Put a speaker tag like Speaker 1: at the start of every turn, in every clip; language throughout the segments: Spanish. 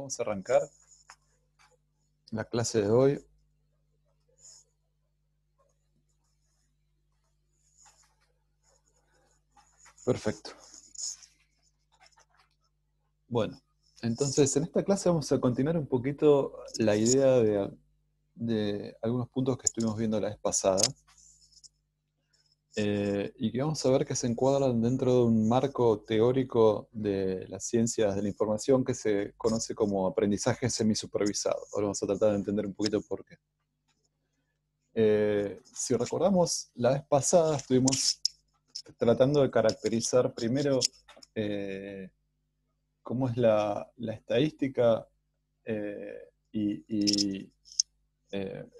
Speaker 1: vamos a arrancar la clase de hoy. Perfecto. Bueno, entonces en esta clase vamos a continuar un poquito la idea de algunos puntos que estuvimos viendo la vez pasada y que vamos a ver que se encuadran dentro de un marco teórico de las ciencias de la información que se conoce como aprendizaje semisupervisado. Ahora vamos a tratar de entender un poquito por qué. Si recordamos, la vez pasada estuvimos tratando de caracterizar primero cómo es la estadística y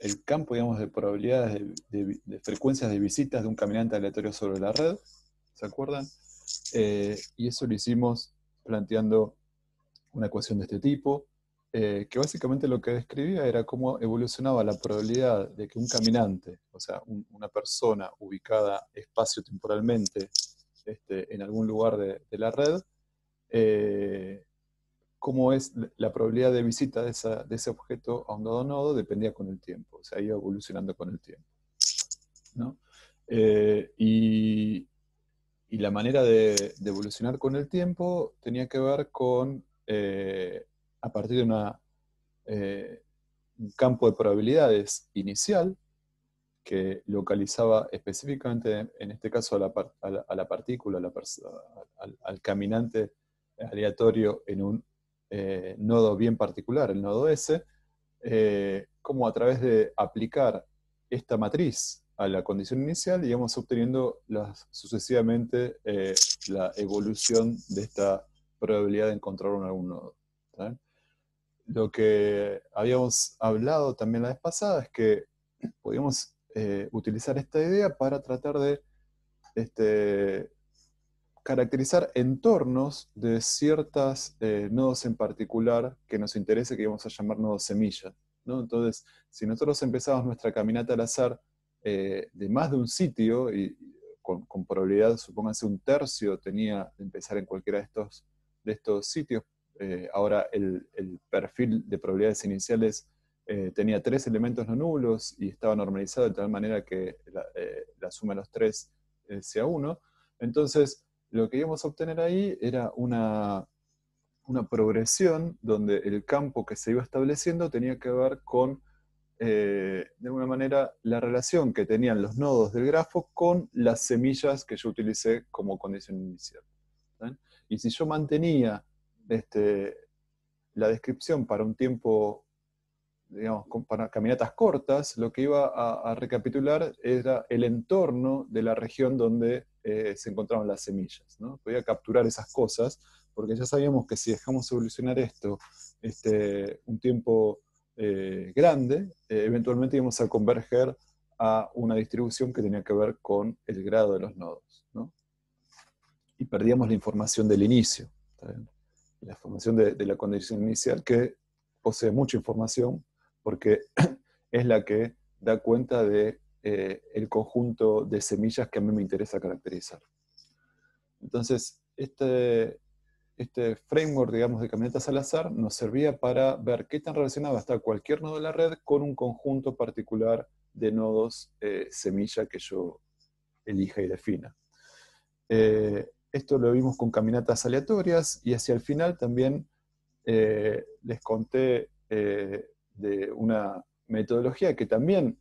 Speaker 1: el campo, digamos, de probabilidades de frecuencias de visitas de un caminante aleatorio sobre la red, ¿se acuerdan? Y eso lo hicimos planteando una ecuación de este tipo, que básicamente lo que describía era cómo evolucionaba la probabilidad de que un caminante, o sea, una persona ubicada espacio-temporalmente en algún lugar de la red, cómo es la probabilidad de visita de ese objeto a un nodo dependía con el tiempo, o sea, iba evolucionando con el tiempo, ¿no? Y la manera de evolucionar con el tiempo tenía que ver con, a partir de un campo de probabilidades inicial, que localizaba específicamente, en este caso, a la partícula, al caminante aleatorio en un nodo bien particular, el nodo S, como a través de aplicar esta matriz a la condición inicial, íbamos obteniendo sucesivamente la evolución de esta probabilidad de encontrar algún nodo. ¿Tá? Lo que habíamos hablado también la vez pasada es que podíamos utilizar esta idea para tratar de caracterizar entornos de ciertos nodos en particular que nos interese, que vamos a llamar nodos semilla, ¿no? Entonces, si nosotros empezamos nuestra caminata al azar de más de un sitio, y con probabilidad, supónganse un tercio tenía de empezar en cualquiera de estos sitios, ahora el perfil de probabilidades iniciales tenía 3 elementos no nulos y estaba normalizado de tal manera que la suma de los 3 sea 1. Entonces, lo que íbamos a obtener ahí era una progresión donde el campo que se iba estableciendo tenía que ver con, de alguna manera, la relación que tenían los nodos del grafo con las semillas que yo utilicé como condición inicial. ¿Sí? Y si yo mantenía la descripción para un tiempo, digamos, para caminatas cortas, lo que iba a recapitular era el entorno de la región donde se encontraban las semillas, ¿no? Podía capturar esas cosas, porque ya sabíamos que si dejamos evolucionar esto un tiempo grande, eventualmente íbamos a converger a una distribución que tenía que ver con el grado de los nodos, ¿no? Y perdíamos la información del inicio, ¿está bien? La información de la condición inicial, que posee mucha información, porque es la que da cuenta de el conjunto de semillas que a mí me interesa caracterizar. Entonces, este framework, digamos, de caminatas al azar nos servía para ver qué tan relacionado está cualquier nodo de la red con un conjunto particular de nodos semilla que yo elija y defina. Esto lo vimos con caminatas aleatorias, y hacia el final también les conté de una metodología que también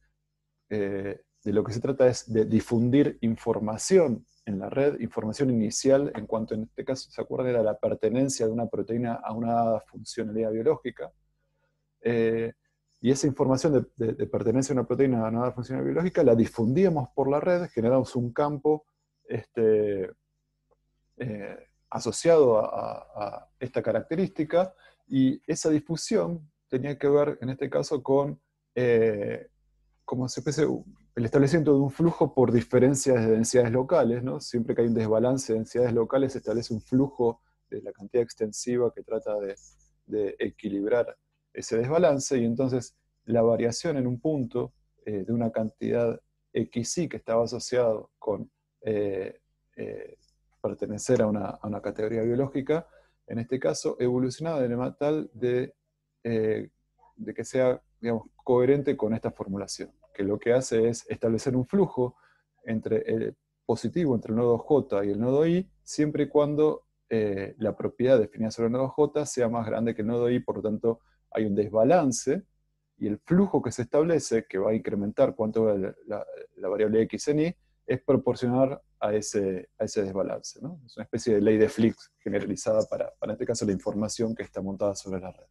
Speaker 1: de lo que se trata es de difundir información en la red, información inicial en cuanto, en este caso, ¿se acuerdan? Era la pertenencia de una proteína a una funcionalidad biológica. Y esa información de pertenencia a una proteína a una funcionalidad biológica la difundíamos por la red, generamos un campo asociado a esta característica, y esa difusión tenía que ver, en este caso, con como se especie, el establecimiento de un flujo por diferencias de densidades locales, ¿no? Siempre que hay un desbalance de densidades locales, se establece un flujo de la cantidad extensiva que trata de equilibrar ese desbalance, y entonces la variación en un punto de una cantidad xi que estaba asociado con pertenecer a una categoría biológica, en este caso, evolucionado de manera tal de que sea, digamos, coherente con esta formulación, que lo que hace es establecer un flujo entre el positivo entre el nodo J y el nodo I, siempre y cuando la propiedad definida sobre el nodo J sea más grande que el nodo I, por lo tanto hay un desbalance, y el flujo que se establece, que va a incrementar cuánto va la variable X en Y, es proporcional a ese desbalance, ¿no? Es una especie de ley de Fick generalizada para en este caso la información que está montada sobre la red.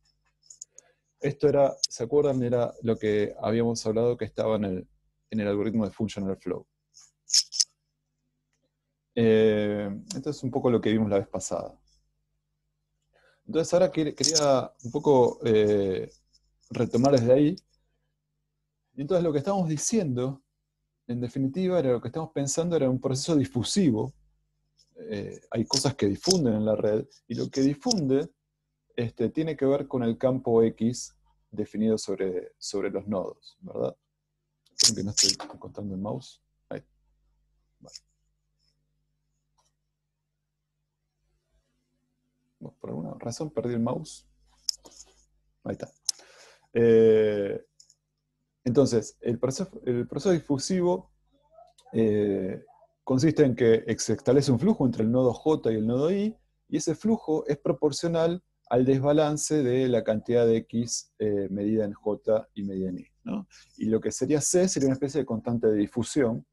Speaker 1: Esto era, ¿se acuerdan? Era lo que habíamos hablado que estaba en el algoritmo de Functional Flow. Esto es un poco lo que vimos la vez pasada. Entonces ahora quería un poco retomar desde ahí. Y entonces lo que estábamos diciendo, en definitiva, era lo que estamos pensando era un proceso difusivo. Hay cosas que difunden en la red, y lo que difunde tiene que ver con el campo X definido sobre los nodos, ¿verdad? Creo que no estoy encontrando el mouse. Ahí. Vale. Bueno, por alguna razón perdí el mouse. Ahí está. Entonces, el proceso difusivo consiste en que se establece un flujo entre el nodo J y el nodo I, y ese flujo es proporcional al desbalance de la cantidad de X medida en J y medida en I, ¿no? Y lo que sería C sería una especie de constante de difusión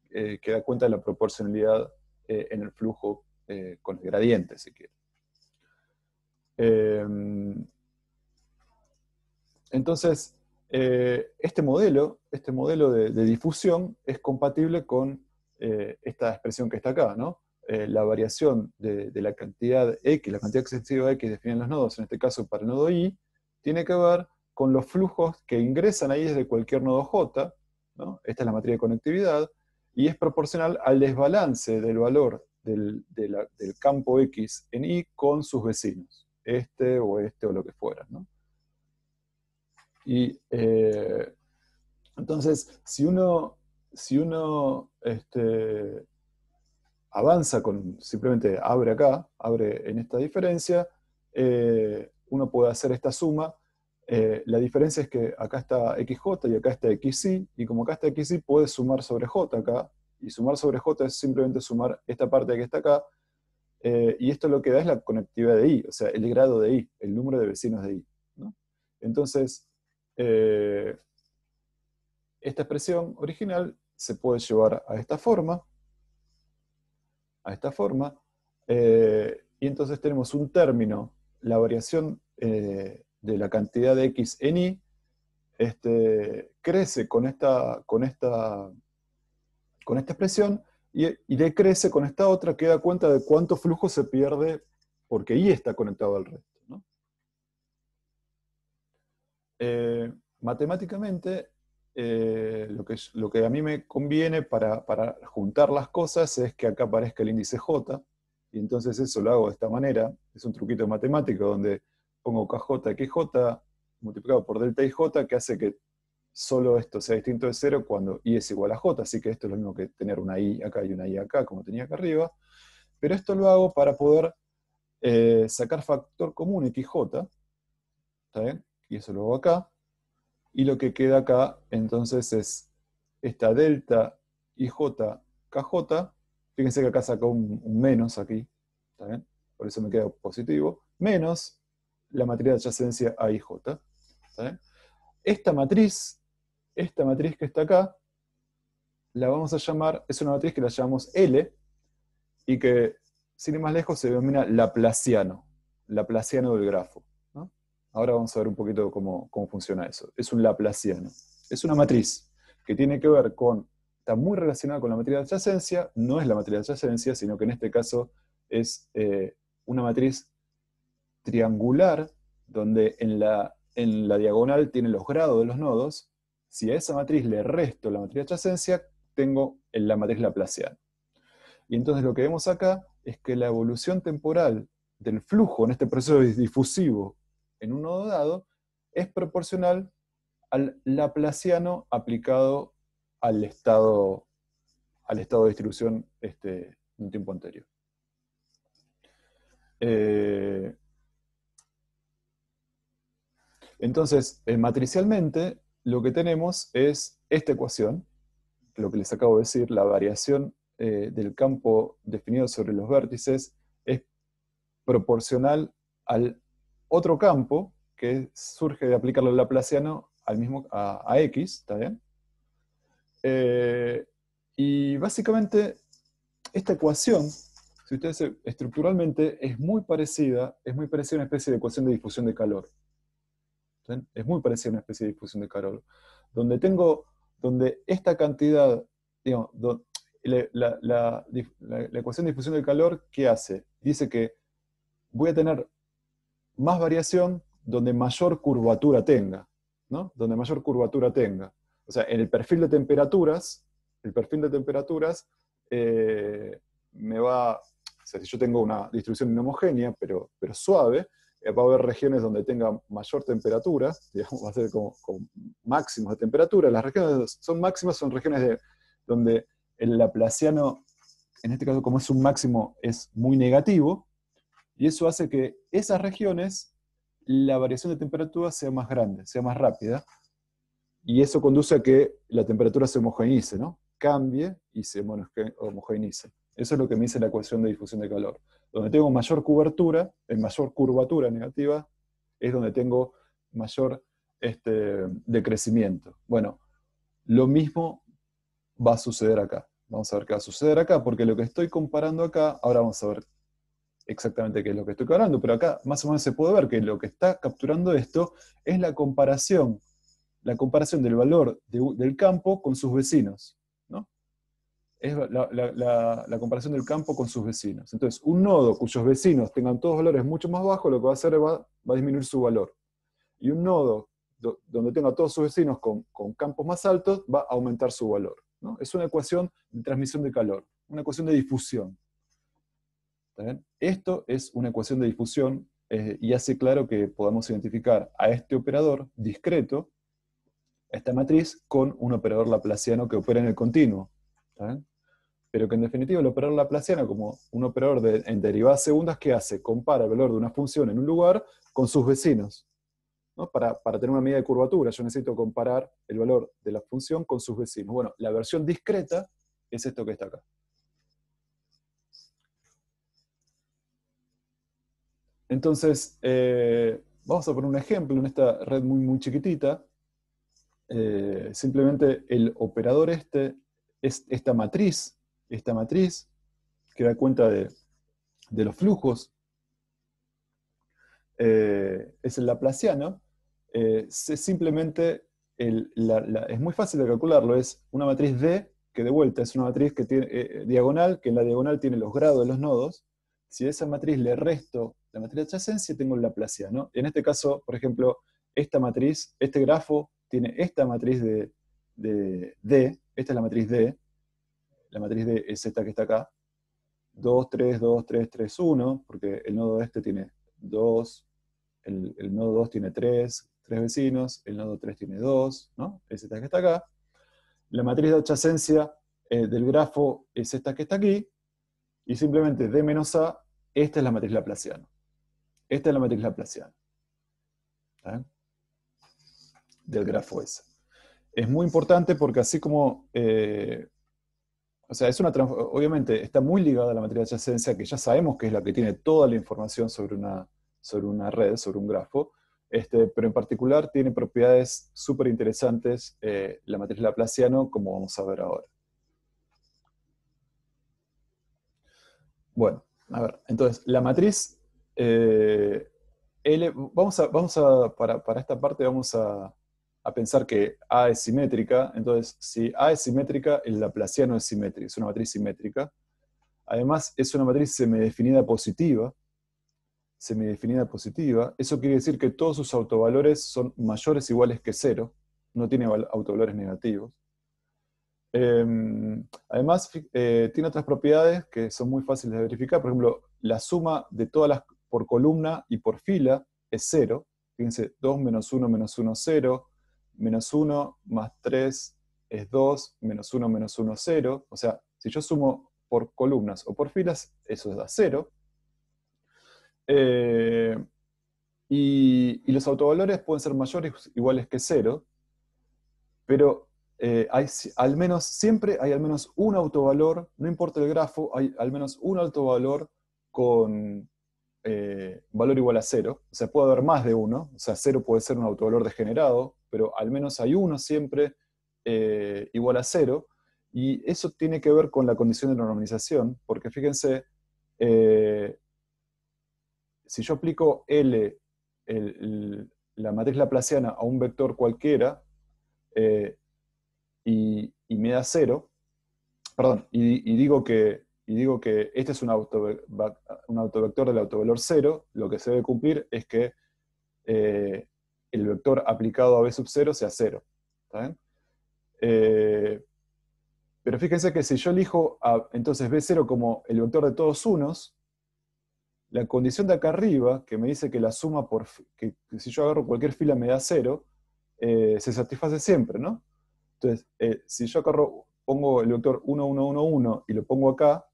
Speaker 1: que da cuenta de la proporcionalidad en el flujo con el gradiente, si quiere. Entonces, este modelo de difusión es compatible con esta expresión que está acá, ¿no? La variación de la cantidad X, la cantidad excesiva X definen los nodos, en este caso para el nodo I, tiene que ver con los flujos que ingresan ahí desde cualquier nodo J, ¿no? Esta es la matriz de conectividad, y es proporcional al desbalance del valor del campo X en I con sus vecinos, este o lo que fuera, ¿no? Y entonces, si uno avanza simplemente abre en esta diferencia, uno puede hacer esta suma. La diferencia es que acá está XJ y acá está XY, y como acá está XY, puede sumar sobre J acá, y sumar sobre J es simplemente sumar esta parte que está acá, y esto lo que da es la conectividad de I, o sea, el grado de I, el número de vecinos de I, ¿no? Entonces, esta expresión original se puede llevar a esta forma, y entonces tenemos un término, la variación de la cantidad de X en Y, crece con esta expresión, y decrece con esta otra, que da cuenta de cuánto flujo se pierde porque Y está conectado al resto, ¿no? Matemáticamente, lo que a mí me conviene para juntar las cosas es que acá aparezca el índice J, y entonces eso lo hago de esta manera. Es un truquito matemático donde pongo KJ, XJ multiplicado por delta IJ, que hace que solo esto sea distinto de 0 cuando I es igual a J, así que esto es lo mismo que tener una I acá y una I acá, como tenía acá arriba. Pero esto lo hago para poder sacar factor común XJ, ¿está bien? Y eso lo hago acá. Y lo que queda acá, entonces, es esta delta IJ KJ. Fíjense que acá saco un menos aquí, ¿está bien? Por eso me queda positivo, menos la matriz de adyacencia AIJ, ¿está bien? Esta matriz que está acá, la vamos a llamar, es una matriz que la llamamos L, y que, sin ir más lejos, se denomina Laplaciano del grafo, ¿no? Ahora vamos a ver un poquito cómo funciona eso. Es un Laplaciano. Es una matriz que tiene que ver está muy relacionada con la matriz de adyacencia, no es la matriz de adyacencia, sino que en este caso es una matriz triangular, donde en la diagonal tiene los grados de los nodos. Si a esa matriz le resto la matriz de adyacencia, tengo la matriz Laplaciana. Y entonces lo que vemos acá es que la evolución temporal del flujo en este proceso difusivo en un nodo dado es proporcional al laplaciano aplicado al estado de distribución en un tiempo anterior. Eh, entonces, matricialmente, lo que tenemos es esta ecuación, lo que les acabo de decir, la variación del campo definido sobre los vértices es proporcional al otro campo que surge de aplicarlo al laplaciano a X, ¿está bien? Y básicamente esta ecuación, si ustedes estructuralmente, es muy parecida a una especie de ecuación de difusión de calor. ¿Sí? Es muy parecida a una especie de difusión de calor. Donde esta cantidad, digamos, la ecuación de difusión del calor, ¿qué hace? Dice que voy a tener más variación donde mayor curvatura tenga, ¿no? Donde mayor curvatura tenga. O sea, en el perfil de temperaturas me va, o sea, si yo tengo una distribución inhomogénea, pero suave, va a haber regiones donde tenga mayor temperatura, digamos, va a ser como máximos de temperatura. Las regiones son máximas, son regiones donde el laplaciano, en este caso como es un máximo, es muy negativo, y eso hace que esas regiones, la variación de temperatura sea más grande, sea más rápida, y eso conduce a que la temperatura se homogeneice, ¿no? Cambie y se homogeneice. Eso es lo que me dice la ecuación de difusión de calor. Donde tengo mayor cobertura, mayor curvatura negativa, es donde tengo mayor decrecimiento. Bueno, lo mismo va a suceder acá. Vamos a ver qué va a suceder acá, porque lo que estoy comparando acá, ahora vamos a ver exactamente qué es lo que estoy comparando, pero acá más o menos se puede ver que lo que está capturando esto es la comparación del valor del campo con sus vecinos, ¿no? Es la comparación del campo con sus vecinos. Entonces, un nodo cuyos vecinos tengan todos valores mucho más bajos, lo que va a hacer va a disminuir su valor. Y un nodo donde tenga todos sus vecinos con campos más altos, va a aumentar su valor, ¿no? Es una ecuación de transmisión de calor, una ecuación de difusión. ¿Está bien? Esto es una ecuación de difusión y hace claro que podamos identificar a este operador discreto, esta matriz, con un operador laplaciano que opera en el continuo. ¿Está bien? Pero que en definitiva el operador laplaciano, como un operador en derivadas segundas, ¿qué hace? Compara el valor de una función en un lugar con sus vecinos, ¿no? Para tener una medida de curvatura, yo necesito comparar el valor de la función con sus vecinos. Bueno, la versión discreta es esto que está acá. Entonces, vamos a poner un ejemplo en esta red muy, muy chiquitita. Simplemente el operador es esta matriz que da cuenta de los flujos, es el laplaciano. Simplemente, es muy fácil de calcularlo, es una matriz D, que de vuelta es una matriz que tiene diagonal, que en la diagonal tiene los grados de los nodos. Si a esa matriz le resto la matriz de adyacencia, tengo el laplaciano. En este caso, por ejemplo, esta matriz, este grafo, tiene esta matriz de D, esta es la matriz D es esta que está acá, 2, 3, 2, 3, 3, 1, porque el nodo este tiene 2, el nodo 2 tiene 3 vecinos, el nodo 3 tiene 2, ¿no? Es esta que está acá. La matriz de adyacencia del grafo es esta que está aquí, y simplemente D menos A, esta es la matriz laplaciana. Esta es la matriz laplaciana, ¿eh? Del grafo S. Es muy importante porque así como, o sea, obviamente está muy ligada a la matriz de adyacencia, que ya sabemos que es la que tiene toda la información sobre una red, sobre un grafo, pero en particular tiene propiedades súper interesantes la matriz laplaciano, como vamos a ver ahora. Bueno, a ver, entonces, la matriz L, para esta parte vamos a pensar que A es simétrica. Entonces, si A es simétrica, el laplaciano es simétrico, es una matriz simétrica. Además, es una matriz semidefinida positiva. Eso quiere decir que todos sus autovalores son mayores o iguales que 0, no tiene autovalores negativos. Además, tiene otras propiedades que son muy fáciles de verificar. Por ejemplo, la suma de todas las por columna y por fila es 0. Fíjense, 2 menos 1 menos 1, 0. Menos 1 más 3 es 2. Menos 1 menos 1, 0. O sea, si yo sumo por columnas o por filas, eso da 0. Eh, y los autovalores pueden ser mayores o iguales que cero, pero al menos, siempre hay al menos un autovalor, no importa el grafo, hay al menos un autovalor con valor igual a cero. O sea, puede haber más de uno, o sea, cero puede ser un autovalor degenerado, pero al menos hay uno siempre igual a cero, y eso tiene que ver con la condición de normalización, porque fíjense, eh, si yo aplico L, la matriz laplaciana, a un vector cualquiera, eh, y me da cero, perdón, y digo que este es un autovector del autovector cero, lo que se debe cumplir es que eh, el vector aplicado a b sub 0 sea cero. ¿Está bien? Pero fíjense que si yo elijo entonces b0 como el vector de todos unos, la condición de acá arriba, que me dice que la suma que si yo agarro cualquier fila me da cero, se satisface siempre, ¿no? Entonces, si yo pongo el vector 1, 1, 1, 1 y lo pongo acá,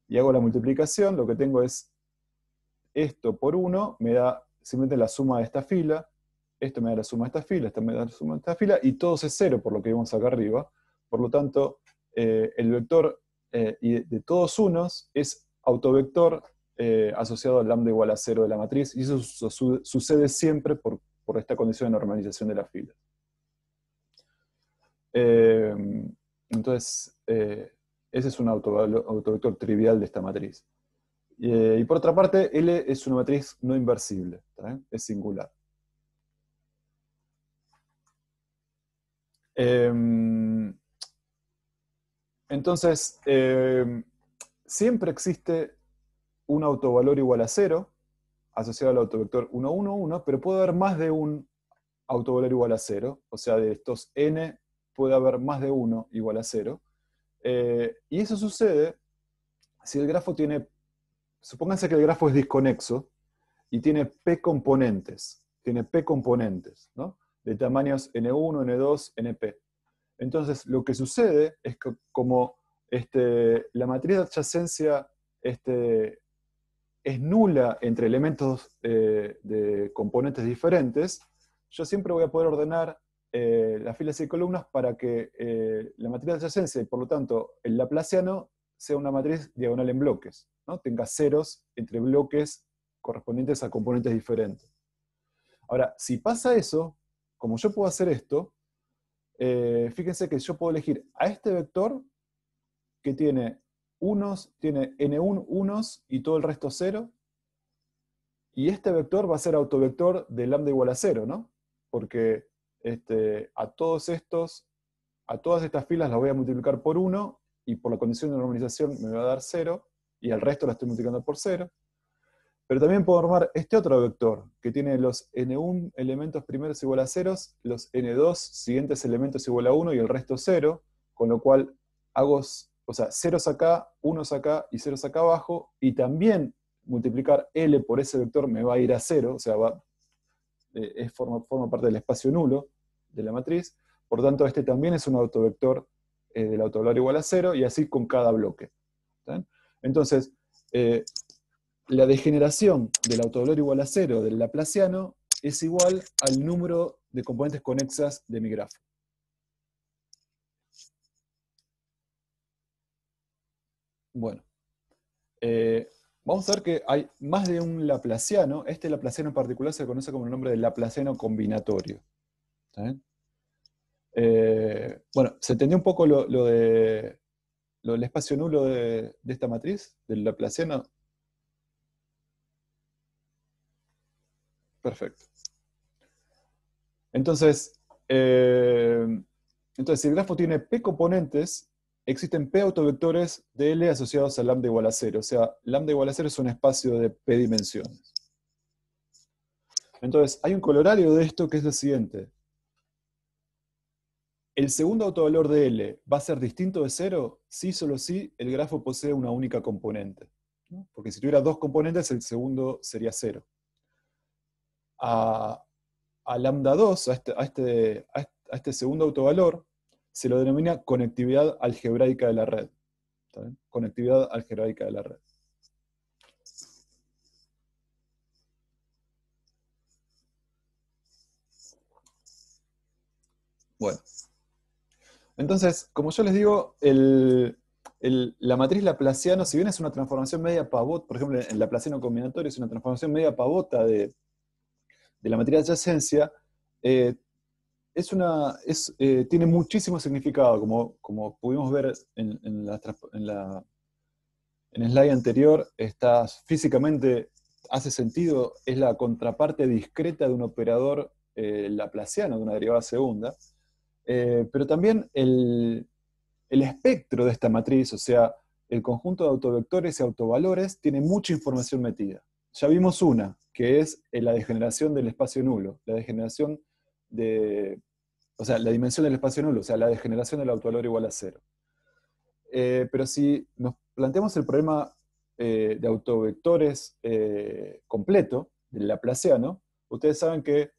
Speaker 1: y hago la multiplicación, lo que tengo es esto por 1, me da simplemente la suma de esta fila, esto me da la suma de esta fila, esto me da la suma de esta fila, y todo es cero por lo que vimos acá arriba. Por lo tanto, el vector de todos unos es autovector asociado al lambda igual a 0 de la matriz, y eso sucede siempre por esta condición de normalización de la fila. Entonces, ese es un autovector trivial de esta matriz. Y por otra parte, L es una matriz no inversible, ¿está bien? Es singular. Entonces, siempre existe un autovalor igual a 0, asociado al autovector 1, 1, 1, pero puede haber más de un autovalor igual a 0, o sea, de estos n puede haber más de uno igual a 0. Y eso sucede si el grafo tiene, supónganse que el grafo es disconexo y tiene p componentes, ¿no? De tamaños n1, n2, np. Entonces, lo que sucede es que como la matriz de adyacencia es nula entre elementos de componentes diferentes, yo siempre voy a poder ordenar las filas y columnas para que la matriz de adyacencia, y por lo tanto el laplaciano, sea una matriz diagonal en bloques, ¿no? Tenga ceros entre bloques correspondientes a componentes diferentes. Ahora, si pasa eso, como yo puedo hacer esto, fíjense que yo puedo elegir a este vector que tiene tiene n1 unos y todo el resto cero, y este vector va a ser autovector de lambda igual a 0, ¿no? Porque a todas estas filas las voy a multiplicar por 1, y por la condición de normalización me va a dar 0, y al resto la estoy multiplicando por 0. Pero también puedo armar este otro vector, que tiene los n1 elementos primeros igual a 0, los n2 siguientes elementos igual a 1 y el resto 0, con lo cual hago, o sea, ceros acá, unos acá y ceros acá abajo, y también multiplicar L por ese vector me va a ir a 0, o sea, forma parte del espacio nulo de la matriz. Por tanto, este también es un autovector del autovalor igual a 0, y así con cada bloque. ¿Está? Entonces, la degeneración del autovalor igual a 0 del laplaciano es igual al número de componentes conexas de mi grafo. Bueno, vamos a ver que hay más de un laplaciano. Este laplaciano en particular se conoce como el nombre del laplaciano combinatorio. ¿Está bien? Bueno, ¿se entendió un poco lo del espacio nulo de esta matriz, del laplaciano? Perfecto. Entonces, si el grafo tiene p componentes, existen p autovectores de L asociados a lambda igual a 0. O sea, lambda igual a 0 es un espacio de p dimensiones. Entonces, hay un corolario de esto que es lo siguiente. ¿El segundo autovalor de L va a ser distinto de 0? Sí, solo si el grafo posee una única componente, ¿no? Porque si tuviera dos componentes, el segundo sería 0. A lambda 2, a este segundo autovalor, se lo denomina conectividad algebraica de la red. ¿Está bien? Conectividad algebraica de la red. Bueno, entonces, como yo les digo, la matriz laplaciana, si bien es una transformación media pavot, por ejemplo, en laplaciano combinatorio es una transformación media pavota de la matriz de adyacencia, eh, tiene muchísimo significado, como pudimos ver en el slide anterior, físicamente hace sentido, es la contraparte discreta de un operador laplaciano, de una derivada segunda, pero también el espectro de esta matriz, o sea, el conjunto de autovectores y autovalores, tiene mucha información metida. Ya vimos una, que es la degeneración del espacio nulo, la degeneración o sea, la dimensión del espacio nulo, o sea, la degeneración del autovalor igual a cero. Pero si nos planteamos el problema de autovectores completo, del laplaciano, ustedes saben que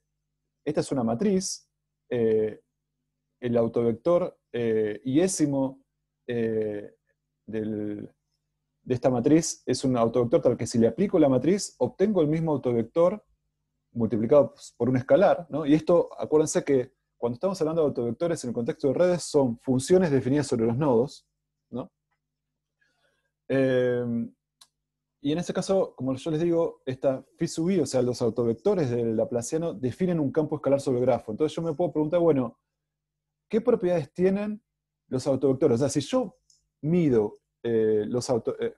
Speaker 1: esta es una matriz, el autovector iésimo de esta matriz es un autovector tal que si le aplico la matriz, obtengo el mismo autovector multiplicado por un escalar, ¿no? Y esto, acuérdense que cuando estamos hablando de autovectores en el contexto de redes, son funciones definidas sobre los nodos, ¿no? Y en este caso, como yo les digo, esta phi sub i, o sea, los autovectores del laplaciano, definen un campo escalar sobre el grafo. Entonces yo me puedo preguntar, bueno, ¿qué propiedades tienen los autovectores? O sea, si yo mido,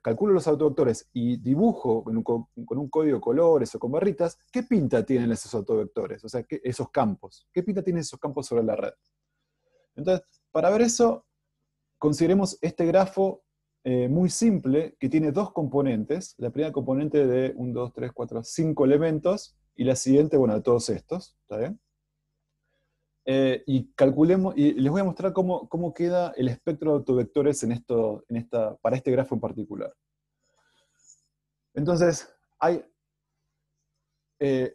Speaker 1: calculo los autovectores y dibujo con un código de colores o con barritas, ¿qué pinta tienen esos autovectores? O sea, esos campos. ¿Qué pinta tienen esos campos sobre la red? Entonces, para ver eso, consideremos este grafo muy simple que tiene dos componentes. La primera componente de 1, 2, 3, 4, 5 elementos, y la siguiente, bueno, de todos estos. ¿Está bien? Y calculemos, y les voy a mostrar cómo queda el espectro de autovectores para este grafo en particular. Entonces, hay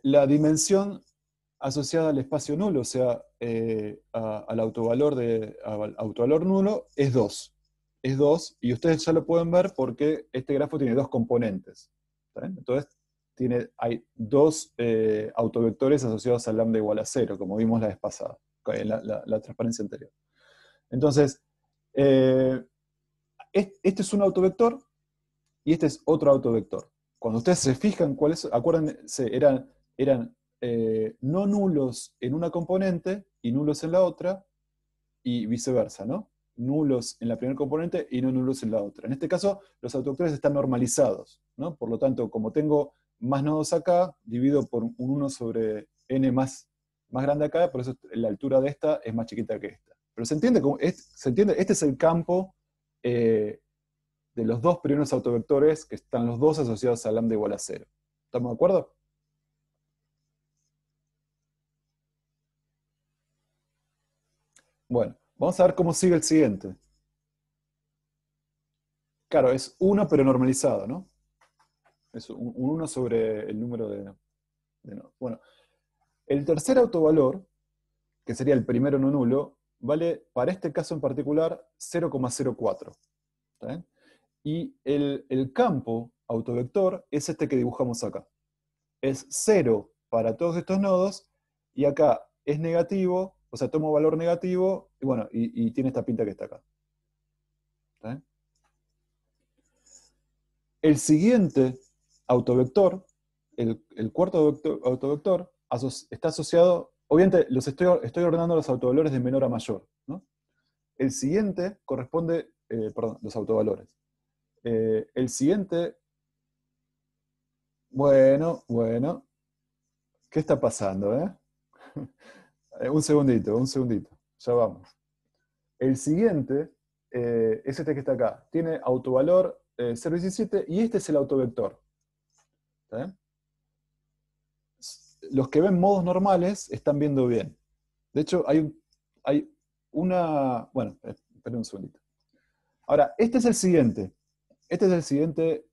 Speaker 1: la dimensión asociada al espacio nulo, o sea, al autovalor nulo, es 2. Es 2, y ustedes ya lo pueden ver porque este grafo tiene dos componentes. ¿Está bien? Entonces, hay dos autovectores asociados al lambda igual a 0, como vimos la vez pasada, en la transparencia anterior. Entonces, este es un autovector y este es otro autovector. Cuando ustedes se fijan cuáles, acuérdense, eran no nulos en una componente y nulos en la otra, y viceversa, ¿no? Nulos en la primera componente y no nulos en la otra. En este caso, los autovectores están normalizados, ¿no? Por lo tanto, como tengo más nodos acá, divido por un 1 sobre n más grande acá, por eso la altura de esta es más chiquita que esta. Pero ¿se entiende? ¿Se entiende? Este es el campo de los dos primeros autovectores que están los dos asociados a lambda igual a 0. ¿Estamos de acuerdo? Bueno, vamos a ver cómo sigue el siguiente. Claro, es 1 pero normalizado, ¿no? Es un 1 sobre el número de nodos. Bueno, el tercer autovalor, que sería el primero no nulo, vale, para este caso en particular, 0,04. ¿Está bien? Y el campo autovector es este que dibujamos acá. Es 0 para todos estos nodos, y acá es negativo, o sea, tomo valor negativo, y bueno, y tiene esta pinta que está acá. ¿Está bien? El siguiente autovector, el cuarto autovector, está asociado, obviamente estoy ordenando los autovalores de menor a mayor, ¿no? El siguiente corresponde, perdón, los autovalores. El siguiente, bueno, ¿qué está pasando, un segundito, ya vamos. El siguiente es este que está acá, tiene autovalor 0,17 y este es el autovector. ¿Está bien? Los que ven modos normales están viendo bien. De hecho, hay una... Bueno, esperen un segundito. Ahora, este es el siguiente. Este es el siguiente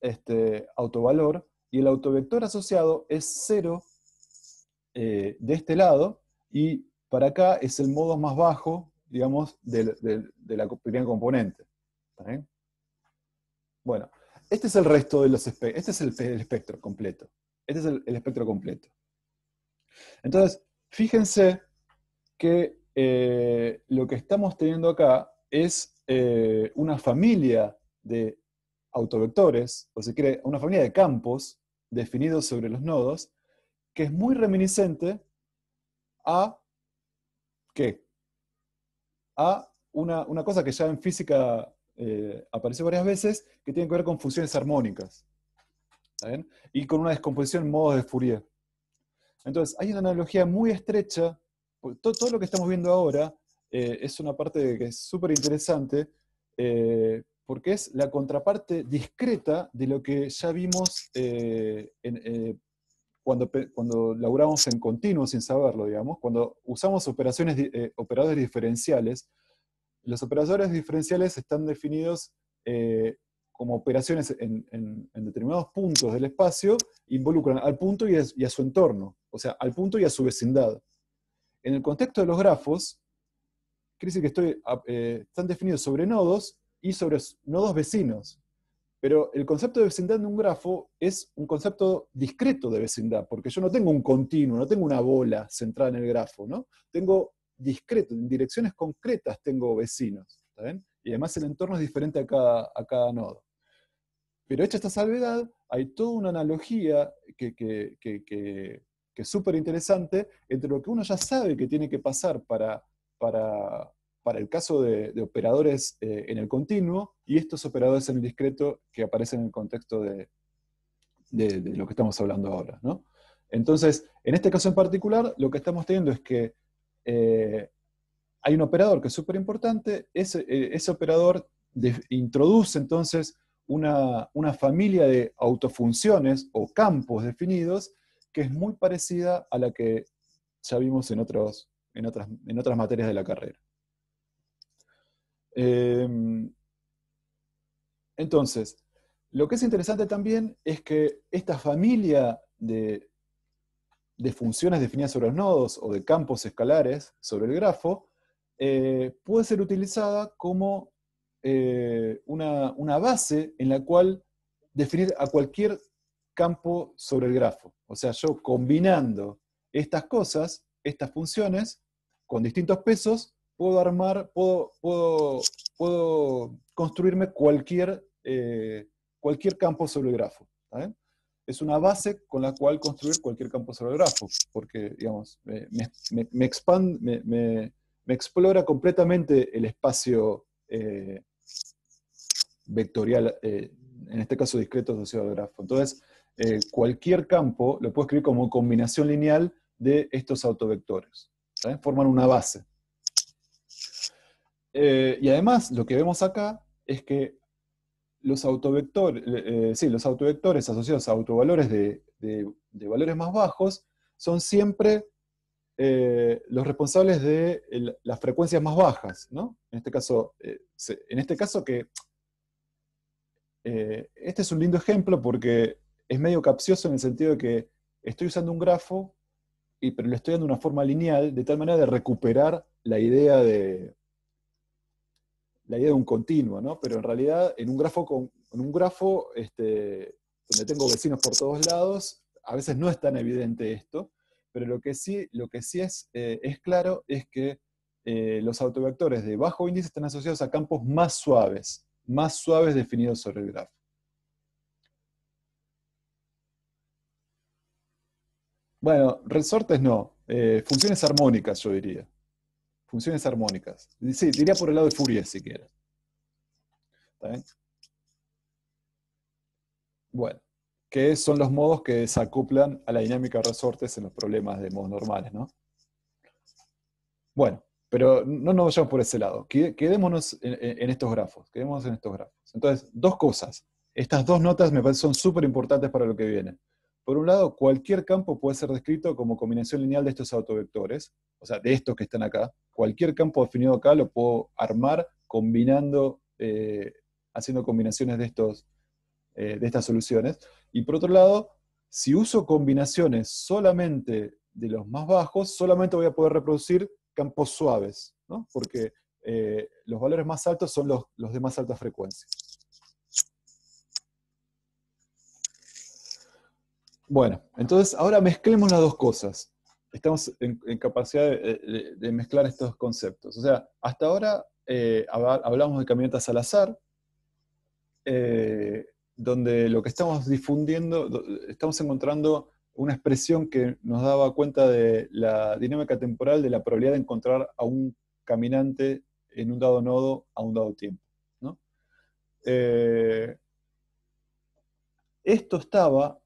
Speaker 1: autovalor, y el autovector asociado es 0 de este lado, y para acá es el modo más bajo, digamos, de la primera componente. ¿Está bien? Bueno, este es el resto de los espectros. Este es el espectro completo. Este es el espectro completo. Entonces, fíjense que lo que estamos teniendo acá es una familia de autovectores, o si quiere, una familia de campos definidos sobre los nodos, que es muy reminiscente a ¿qué? A una cosa que ya en física apareció varias veces, que tiene que ver con funciones armónicas, ¿está bien? Y con una descomposición en modos de Fourier. Entonces, hay una analogía muy estrecha, todo lo que estamos viendo ahora es una parte que es súper interesante, porque es la contraparte discreta de lo que ya vimos cuando laburamos en continuo sin saberlo, digamos, cuando usamos operadores diferenciales. Los operadores diferenciales están definidos como operaciones en determinados puntos del espacio, involucran al punto y a su entorno, o sea, al punto y a su vecindad. En el contexto de los grafos, quiere decir que están definidos sobre nodos y sobre nodos vecinos. Pero el concepto de vecindad en un grafo es un concepto discreto de vecindad, porque yo no tengo un continuo, no tengo una bola centrada en el grafo, ¿no? Tengo discreto, en direcciones concretas tengo vecinos, ¿está bien? Y además el entorno es diferente a cada nodo. Pero hecha esta salvedad, hay toda una analogía que es súper interesante entre lo que uno ya sabe que tiene que pasar para, para el caso de operadores en el continuo y estos operadores en el discreto que aparecen en el contexto de lo que estamos hablando ahora, ¿no? Entonces, en este caso en particular, lo que estamos teniendo es que hay un operador que es súper importante, ese operador introduce entonces una familia de autofunciones o campos definidos que es muy parecida a la que ya vimos en otras materias de la carrera. Entonces, lo que es interesante también es que esta familia de funciones definidas sobre los nodos o de campos escalares sobre el grafo puede ser utilizada como una base en la cual definir a cualquier campo sobre el grafo. O sea, yo combinando estas cosas, estas funciones, con distintos pesos, puedo construirme cualquier campo sobre el grafo. ¿Está bien? Es una base con la cual construir cualquier campo sobre el grafo, porque, digamos, me explora completamente el espacio vectorial, en este caso discreto asociado al grafo. Entonces, cualquier campo lo puedo escribir como combinación lineal de estos autovectores. ¿Saben? Forman una base. Y además, lo que vemos acá es que los autovectores asociados a autovalores de valores más bajos son siempre los responsables de las frecuencias más bajas, ¿no? En este caso, este es un lindo ejemplo porque es medio capcioso en el sentido de que estoy usando un grafo, pero le estoy dando una forma lineal de tal manera de recuperar la idea de un continuo, ¿no? Pero en realidad, en un grafo donde tengo vecinos por todos lados, a veces no es tan evidente esto, pero lo que sí es claro es que los autovectores de bajo índice están asociados a campos más suaves definidos sobre el grafo. Bueno, resortes no, funciones armónicas yo diría. Funciones armónicas. Sí, diría por el lado de Fourier si quieres. ¿Está bien? Bueno, que son los modos que se acoplan a la dinámica de resortes en los problemas de modos normales, ¿no? Bueno, pero no nos vayamos por ese lado. Quedémonos en estos grafos. Quedémonos en estos grafos. Entonces, dos cosas. Estas dos notas me parecen son súper importantes para lo que viene. Por un lado, cualquier campo puede ser descrito como combinación lineal de estos autovectores, o sea, de estos que están acá. Cualquier campo definido acá lo puedo armar combinando, haciendo combinaciones de estas soluciones. Y por otro lado, si uso combinaciones solamente de los más bajos, solamente voy a poder reproducir campos suaves, ¿no? Porque los valores más altos son los de más alta frecuencia. Bueno, entonces ahora mezclemos las dos cosas. estamos en capacidad de mezclar estos conceptos. O sea, hasta ahora hablamos de caminatas al azar, donde lo que estamos difundiendo, estamos encontrando una expresión que nos daba cuenta de la dinámica temporal de la probabilidad de encontrar a un caminante en un dado nodo a un dado tiempo, ¿no? Esto estaba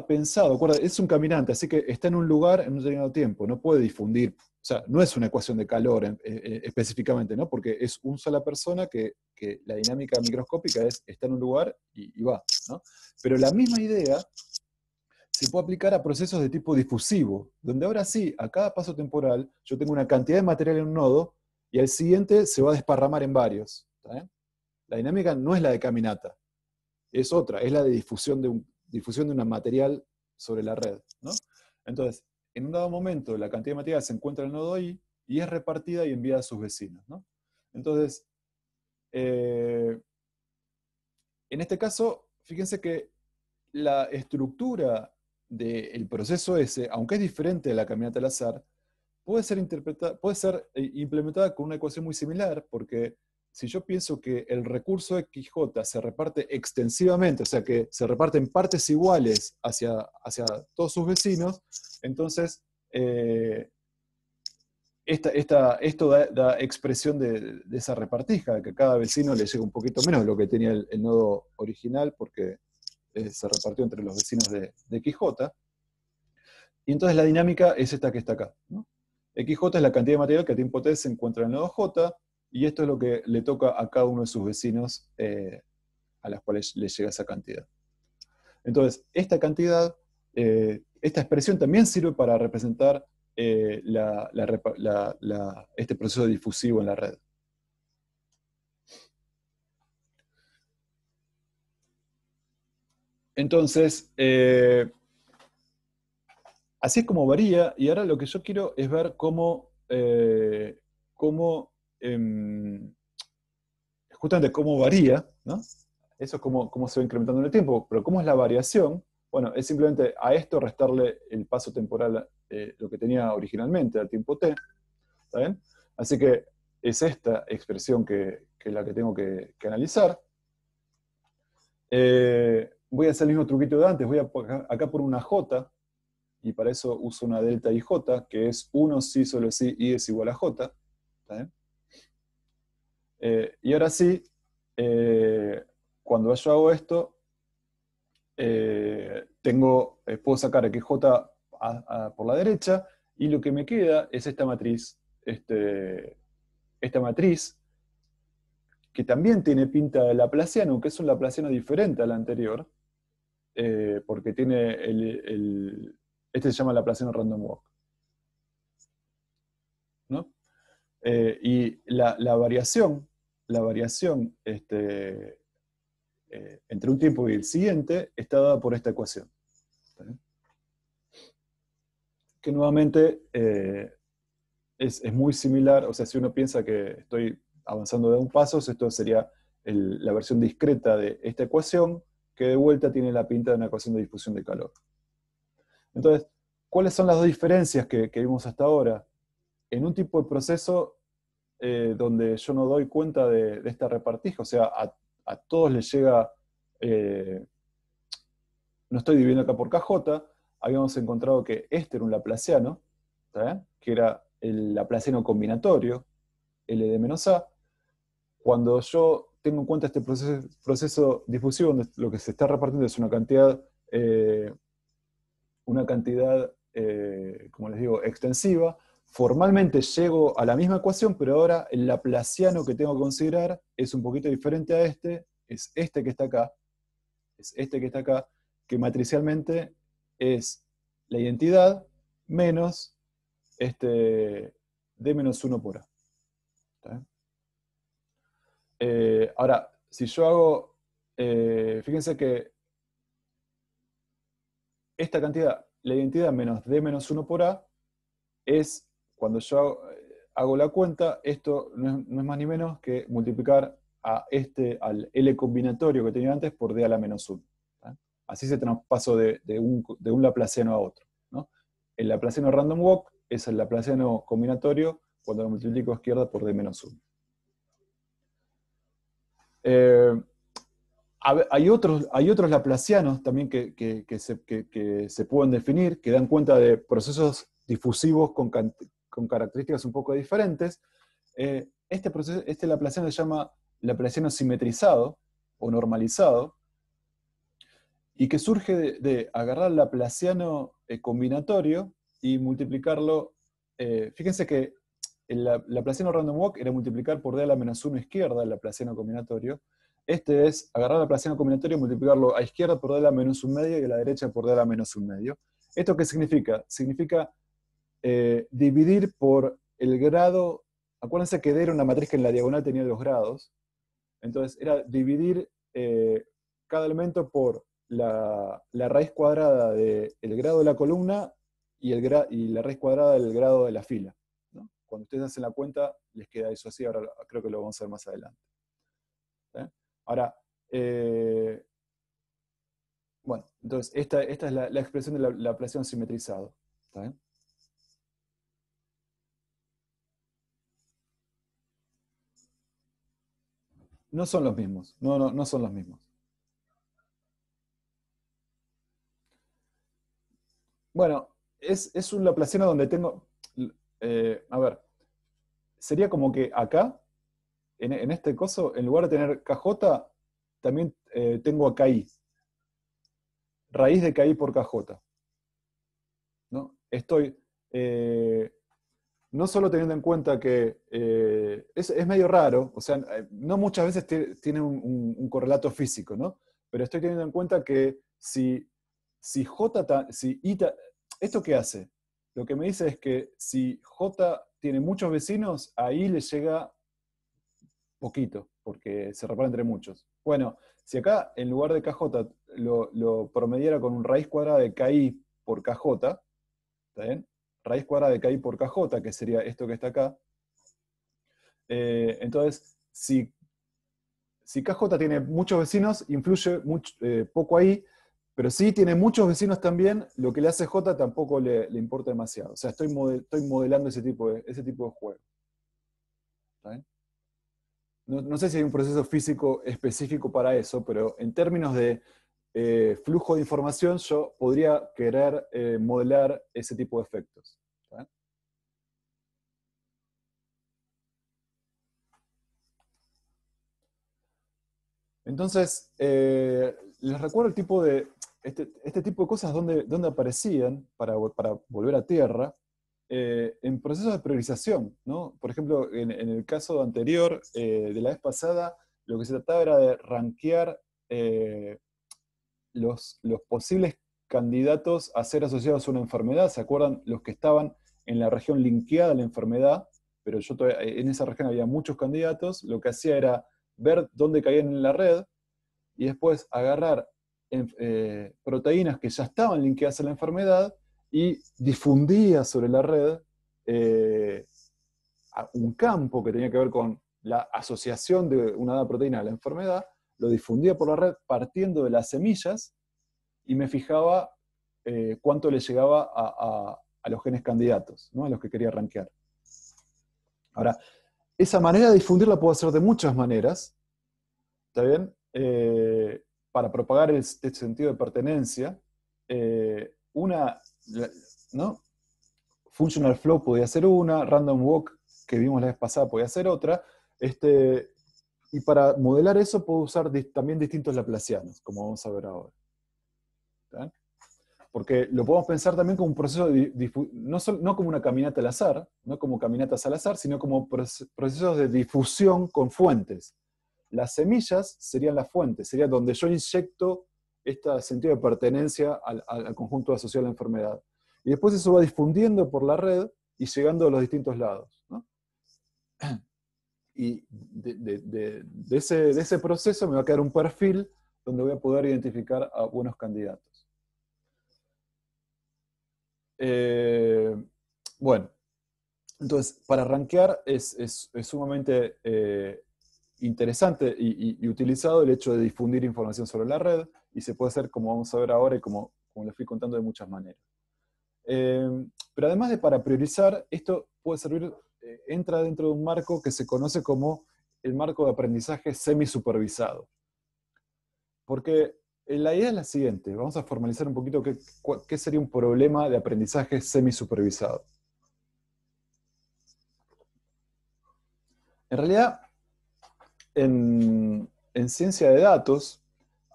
Speaker 1: pensado, acuerda, es un caminante, así que está en un lugar en un determinado tiempo, no puede difundir, o sea, no es una ecuación de calor específicamente, ¿no? Porque es una sola persona que la dinámica microscópica está en un lugar y va, ¿no? Pero la misma idea se puede aplicar a procesos de tipo difusivo, donde ahora sí, a cada paso temporal, yo tengo una cantidad de material en un nodo y al siguiente se va a desparramar en varios. ¿Está bien? La dinámica no es la de caminata, es otra, es la de difusión de un material sobre la red, ¿no? Entonces, en un dado momento, la cantidad de material se encuentra en el nodo I y es repartida y enviada a sus vecinos, ¿no? Entonces, en este caso, fíjense que la estructura del proceso ese, aunque es diferente de la caminata al azar, puede ser implementada con una ecuación muy similar, porque si yo pienso que el recurso XJ se reparte extensivamente, o sea que se reparte en partes iguales hacia todos sus vecinos, entonces esto da expresión de esa repartija, que a cada vecino le llega un poquito menos de lo que tenía el nodo original, porque se repartió entre los vecinos de XJ. Y entonces la dinámica es esta que está acá, ¿no? XJ es la cantidad de material que a tiempo T se encuentra en el nodo J, y esto es lo que le toca a cada uno de sus vecinos a las cuales le llega esa cantidad. Entonces, esta cantidad, esta expresión también sirve para representar este proceso difusivo en la red. Entonces, así es como varía, y ahora lo que yo quiero es ver justamente cómo varía, ¿no? Eso es cómo se va incrementando en el tiempo, pero cómo es la variación. Bueno, es simplemente a esto restarle el paso temporal, lo que tenía originalmente, al tiempo t, ¿está bien? Así que es esta expresión que es la que tengo que analizar. Voy a hacer el mismo truquito de antes, voy a acá por una j, y para eso uso una delta ij, que es 1 si solo si i es igual a j. ¿Está bien? Y ahora sí, cuando yo hago esto, puedo sacar XJ por la derecha, y lo que me queda es esta matriz, esta matriz, que también tiene pinta de laplaciano, aunque es un laplaciano diferente al anterior, porque tiene este se llama laplaciano random walk, ¿no? Y la variación entre un tiempo y el siguiente está dada por esta ecuación, ¿está bien? Que nuevamente es muy similar, o sea, si uno piensa que estoy avanzando de un paso, esto sería la versión discreta de esta ecuación, que de vuelta tiene la pinta de una ecuación de difusión de calor. Entonces, ¿cuáles son las dos diferencias que vimos hasta ahora? En un tipo de proceso donde yo no doy cuenta de esta repartija, o sea, a todos les llega, no estoy dividiendo acá por KJ, habíamos encontrado que este era un laplaciano, ¿está bien? Que era el laplaciano combinatorio, L de menos A. Cuando yo tengo en cuenta este proceso difusivo, donde lo que se está repartiendo es una cantidad, como les digo, extensiva, formalmente llego a la misma ecuación, pero ahora el laplaciano que tengo que considerar es un poquito diferente a este, es este que está acá, que matricialmente es la identidad menos d menos 1 por A. ¿Está bien? Ahora, si yo hago, fíjense que esta cantidad, la identidad menos d menos 1 por A, es, cuando yo hago la cuenta, esto no es más ni menos que multiplicar al L combinatorio que tenía antes por D a la menos 1. ¿Tá? Así se traspaso de un laplaciano a otro, ¿no? El laplaciano random walk es el laplaciano combinatorio cuando lo multiplico a izquierda por d menos 1. Hay otros laplacianos también que se pueden definir, que dan cuenta de procesos difusivos con características un poco diferentes. Este laplaciano se llama laplaciano simetrizado o normalizado, y que surge de agarrar el laplaciano combinatorio y multiplicarlo. Fíjense que el laplaciano random walk era multiplicar por d a la menos 1 izquierda el laplaciano combinatorio. Este es agarrar el laplaciano combinatorio y multiplicarlo a izquierda por d a la menos 1 medio y a la derecha por d a la menos 1 medio. ¿Esto qué significa? Significa dividir por el grado. Acuérdense que D era una matriz que en la diagonal tenía los grados. Entonces era dividir cada elemento por la raíz cuadrada del grado de la columna y la raíz cuadrada del grado de la fila, ¿no? Cuando ustedes hacen la cuenta, les queda eso así. Ahora creo que lo vamos a ver más adelante. Ahora, bueno, entonces esta es la expresión de la laplaciano simetrizado. ¿Está bien? No son los mismos. No son los mismos. Bueno, es un laplaciano donde tengo. A ver, sería como que acá, en este coso, en lugar de tener KJ, también tengo a KI. Raíz de KI por KJ. ¿No? Estoy. No solo teniendo en cuenta que es medio raro, o sea, no muchas veces tiene un correlato físico, ¿no? Pero estoy teniendo en cuenta que si I, ¿esto qué hace? Lo que me dice es que si J tiene muchos vecinos, a I le llega poquito, porque se repara entre muchos. Bueno, si acá en lugar de KJ lo promediara con un raíz cuadrada de KI por KJ, ¿está bien? Raíz cuadrada de KI por KJ, que sería esto que está acá. Entonces, si KJ tiene muchos vecinos, influye poco ahí, pero si tiene muchos vecinos también, lo que le hace J tampoco le importa demasiado. O sea, estoy modelando ese tipo de juego. ¿Está bien? No sé si hay un proceso físico específico para eso, pero en términos de flujo de información, yo podría querer modelar ese tipo de efectos. ¿Está? Entonces, les recuerdo el tipo de, este tipo de cosas donde aparecían para volver a tierra, en procesos de priorización, ¿no? Por ejemplo, en el caso anterior, de la vez pasada, lo que se trataba era de rankear los posibles candidatos a ser asociados a una enfermedad. ¿Se acuerdan? Los que estaban en la región linkeada a la enfermedad, pero en esa región había muchos candidatos. Lo que hacía era ver dónde caían en la red y después agarrar proteínas que ya estaban linkeadas a la enfermedad y difundía sobre la red un campo que tenía que ver con la asociación de una dada proteína a la enfermedad, lo difundía por la red partiendo de las semillas y me fijaba cuánto le llegaba a los genes candidatos, ¿no? A los que quería rankear. Ahora, esa manera de difundirla puedo hacer de muchas maneras, ¿está bien? Para propagar este sentido de pertenencia. ¿No? Functional flow podía ser una, random walk, que vimos la vez pasada, podía ser otra. Y para modelar eso puedo usar también distintos laplacianos, como vamos a ver ahora. ¿Está? Porque lo podemos pensar también como un proceso no como una caminata al azar, no como caminatas al azar, sino como procesos de difusión con fuentes. Las semillas serían las fuentes, sería donde yo inyecto este sentido de pertenencia al conjunto asociado a la enfermedad. Y después eso va difundiendo por la red y llegando a los distintos lados, ¿no? Y de ese proceso me va a quedar un perfil donde voy a poder identificar a buenos candidatos. Bueno, entonces para rankear es sumamente interesante y utilizado el hecho de difundir información sobre la red, y se puede hacer, como vamos a ver ahora, y como les fui contando, de muchas maneras. Pero además de para priorizar, esto puede servir, entra dentro de un marco que se conoce como el marco de aprendizaje semisupervisado. Porque la idea es la siguiente, vamos a formalizar un poquito qué sería un problema de aprendizaje semisupervisado. En realidad, en ciencia de datos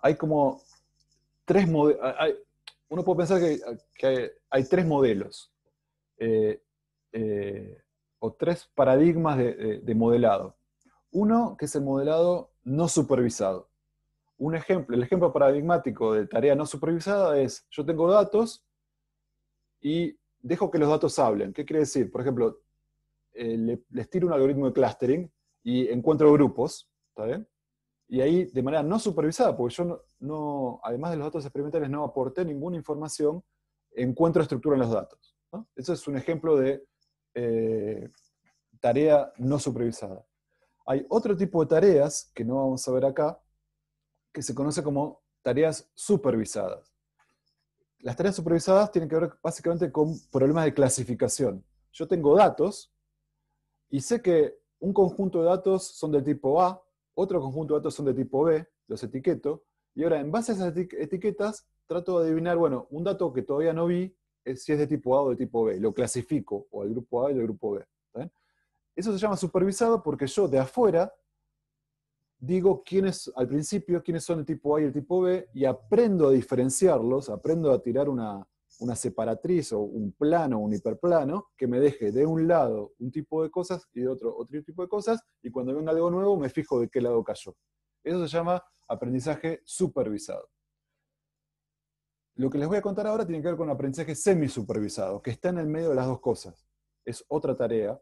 Speaker 1: hay como tres modelos. Uno puede pensar que hay tres modelos eh, o tres paradigmas de modelado. Uno que es el modelado no supervisado. El ejemplo paradigmático de tarea no supervisada es, yo tengo datos y dejo que los datos hablen. ¿Qué quiere decir? Por ejemplo, les tiro un algoritmo de clustering y encuentro grupos, ¿está bien? Y ahí, de manera no supervisada, porque yo además de los datos experimentales, no aporté ninguna información, encuentro estructura en los datos, ¿no? Eso es un ejemplo de tarea no supervisada. Hay otro tipo de tareas, que no vamos a ver acá, que se conoce como tareas supervisadas. Las tareas supervisadas tienen que ver básicamente con problemas de clasificación. Yo tengo datos y sé que un conjunto de datos son de tipo A, otro conjunto de datos son de tipo B, los etiqueto, y ahora en base a esas etiquetas trato de adivinar, bueno, un dato que todavía no vi, si es de tipo A o de tipo B, lo clasifico, o el grupo A y el grupo B. ¿Está bien? Eso se llama supervisado porque yo de afuera digo al principio quiénes son el tipo A y el tipo B, y aprendo a diferenciarlos, aprendo a tirar una separatriz o un plano, un hiperplano, que me deje de un lado un tipo de cosas y de otro tipo de cosas, y cuando venga algo nuevo me fijo de qué lado cayó. Eso se llama aprendizaje supervisado. Lo que les voy a contar ahora tiene que ver con aprendizaje semisupervisado, que está en el medio de las dos cosas. Es otra tarea.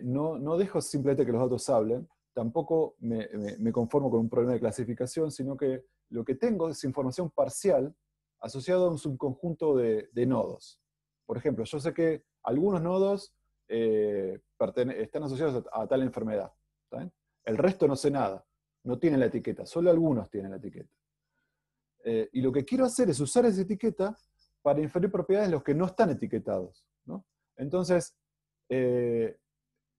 Speaker 1: No dejo simplemente que los datos hablen, tampoco me conformo con un problema de clasificación, sino que lo que tengo es información parcial asociada a un subconjunto de nodos. Por ejemplo, yo sé que algunos nodos están asociados a tal enfermedad. ¿Está bien? El resto no sé nada, no tienen la etiqueta, solo algunos tienen la etiqueta. Y lo que quiero hacer es usar esa etiqueta para inferir propiedades de los que no están etiquetados, ¿no? Entonces,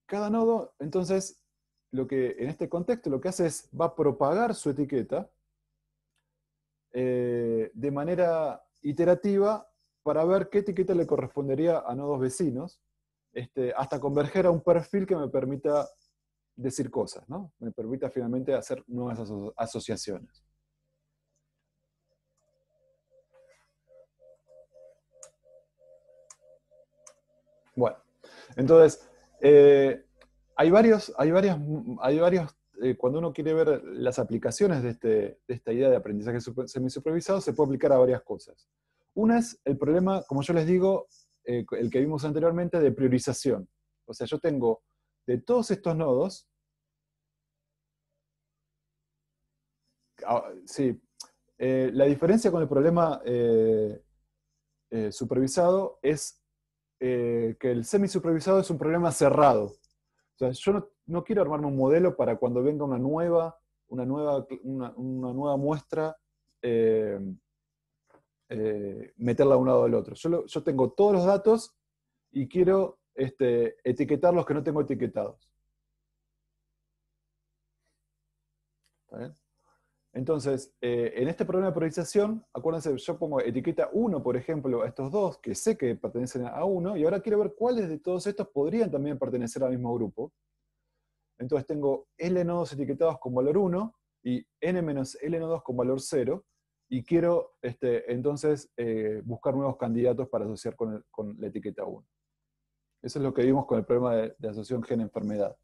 Speaker 1: cada nodo, entonces, en este contexto lo que hace es, va a propagar su etiqueta de manera iterativa para ver qué etiqueta le correspondería a nodos vecinos, hasta converger a un perfil que me permita decir cosas, ¿no? Me permita finalmente hacer nuevas asociaciones. Bueno, entonces, cuando uno quiere ver las aplicaciones de esta idea de aprendizaje semisupervisado, se puede aplicar a varias cosas. Una es el problema, como yo les digo, el que vimos anteriormente, de priorización. O sea, yo tengo de todos estos nodos, sí, la diferencia con el problema supervisado es que el semisupervisado es un problema cerrado. O sea, yo no quiero armarme un modelo para cuando venga una nueva muestra, eh, meterla de un lado al otro. Yo tengo todos los datos y quiero etiquetar los que no tengo etiquetados. ¿Está bien? Entonces, en este problema de priorización, acuérdense, yo pongo etiqueta 1, por ejemplo, a estos dos, que sé que pertenecen a uno, y ahora quiero ver cuáles de todos estos podrían también pertenecer al mismo grupo. Entonces tengo L nodos etiquetados con valor 1 y N menos L nodos con valor 0, y quiero entonces buscar nuevos candidatos para asociar con la etiqueta 1. Eso es lo que vimos con el problema de asociación gen-enfermedad.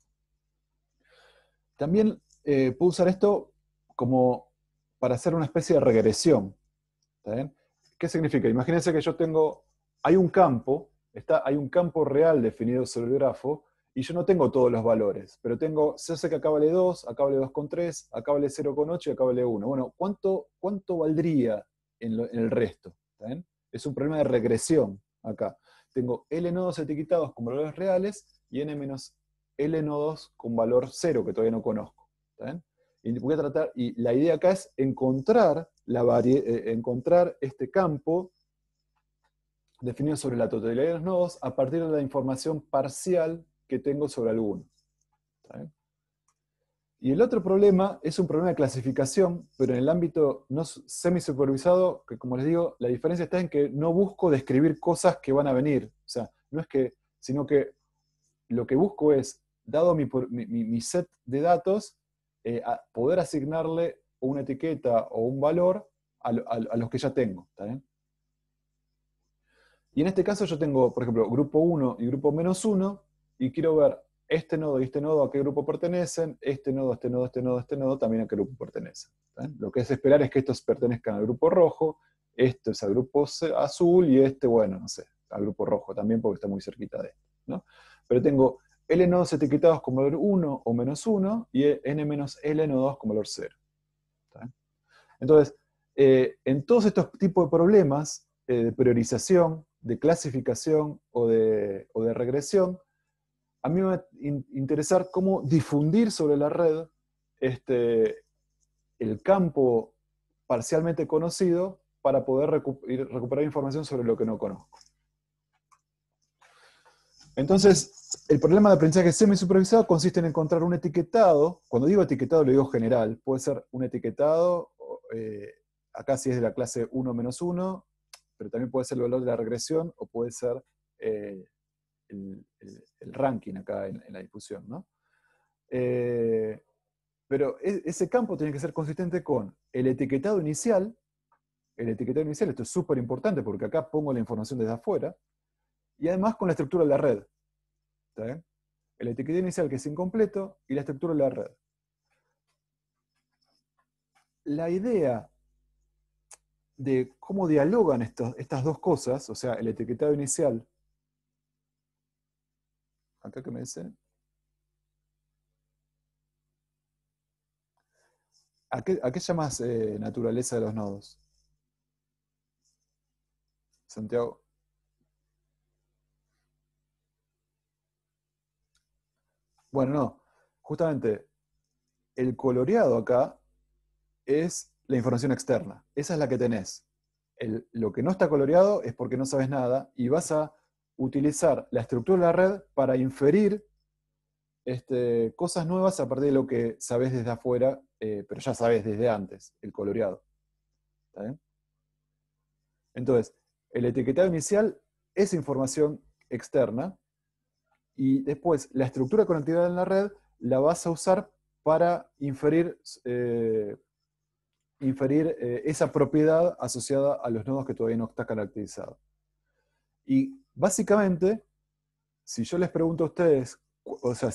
Speaker 1: También puedo usar esto como para hacer una especie de regresión. ¿Está bien? ¿Qué significa? Imagínense que hay un campo, hay un campo real definido sobre el grafo, y yo no tengo todos los valores, pero yo sé que acá vale 2, acá vale 2,3, acá vale 0,8 y acá vale 1. Bueno, ¿cuánto valdría en el resto? ¿Está bien? Es un problema de regresión acá. Tengo L nodos etiquetados con valores reales y N menos L nodos con valor 0 que todavía no conozco. ¿Está bien? Y la idea acá es encontrar este campo definido sobre la totalidad de los nodos a partir de la información parcial que tengo sobre alguno. ¿Está bien? Y el otro problema es un problema de clasificación, pero en el ámbito no semi-supervisado, que como les digo, la diferencia está en que no busco describir cosas que van a venir. O sea, no es que, sino que lo que busco es, dado mi set de datos, poder asignarle una etiqueta o un valor a los que ya tengo. ¿Está bien? Y en este caso yo tengo, por ejemplo, grupo 1 y grupo -1, y quiero ver este nodo y este nodo a qué grupo pertenecen, este nodo, este nodo, este nodo, este nodo también a qué grupo pertenecen. ¿Bien? Lo que es esperar es que estos pertenezcan al grupo rojo, esto es al grupo azul, y este, bueno, no sé, al grupo rojo también porque está muy cerquita de esto, ¿no? Pero tengo L nodos etiquetados como valor 1 o -1, y N-L nodos como valor 0. Entonces, en todos estos tipos de problemas de priorización, de clasificación o de regresión, a mí me va a interesar cómo difundir sobre la red el campo parcialmente conocido para poder recuperar información sobre lo que no conozco. Entonces, el problema de aprendizaje semi-supervisado consiste en encontrar un etiquetado. Cuando digo etiquetado, lo digo general. Puede ser un etiquetado, acá sí es de la clase 1-1, pero también puede ser el valor de la regresión, o puede ser el ranking acá en la difusión, ¿no? Pero ese campo tiene que ser consistente con el etiquetado inicial. El etiquetado inicial, esto es súper importante porque acá pongo la información desde afuera, y además con la estructura de la red. ¿Está bien? El etiquetado inicial que es incompleto y la estructura de la red. La idea de cómo dialogan estas dos cosas, o sea, el etiquetado inicial, acá que me dice, ¿a qué llamas naturaleza de los nodos? Santiago. Bueno, no, justamente el coloreado acá es la información externa, esa es la que tenés. Lo que no está coloreado es porque no sabes nada, y vas a utilizar la estructura de la red para inferir cosas nuevas a partir de lo que sabes desde afuera, pero ya sabes desde antes, el coloreado. ¿Está bien? Entonces, el etiquetado inicial es información externa, y después la estructura conectiva en la red la vas a usar para inferir esa propiedad asociada a los nodos que todavía no está caracterizado. Y básicamente, si yo les pregunto a ustedes, o sea,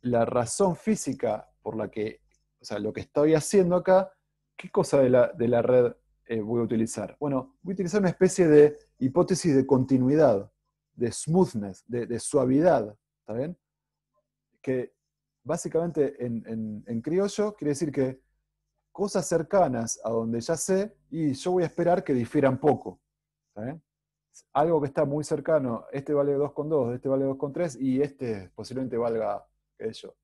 Speaker 1: la razón física por la que, o sea, lo que estoy haciendo acá, ¿qué cosa de la red voy a utilizar? Bueno, voy a utilizar una especie de hipótesis de continuidad, de smoothness, de suavidad, ¿está bien? Que básicamente en criollo quiere decir que cosas cercanas a donde ya sé, y yo voy a esperar que difieran poco. ¿Está bien? Algo que está muy cercano, este vale 2,2, este vale 2,3, y este posiblemente valga, qué sé yo,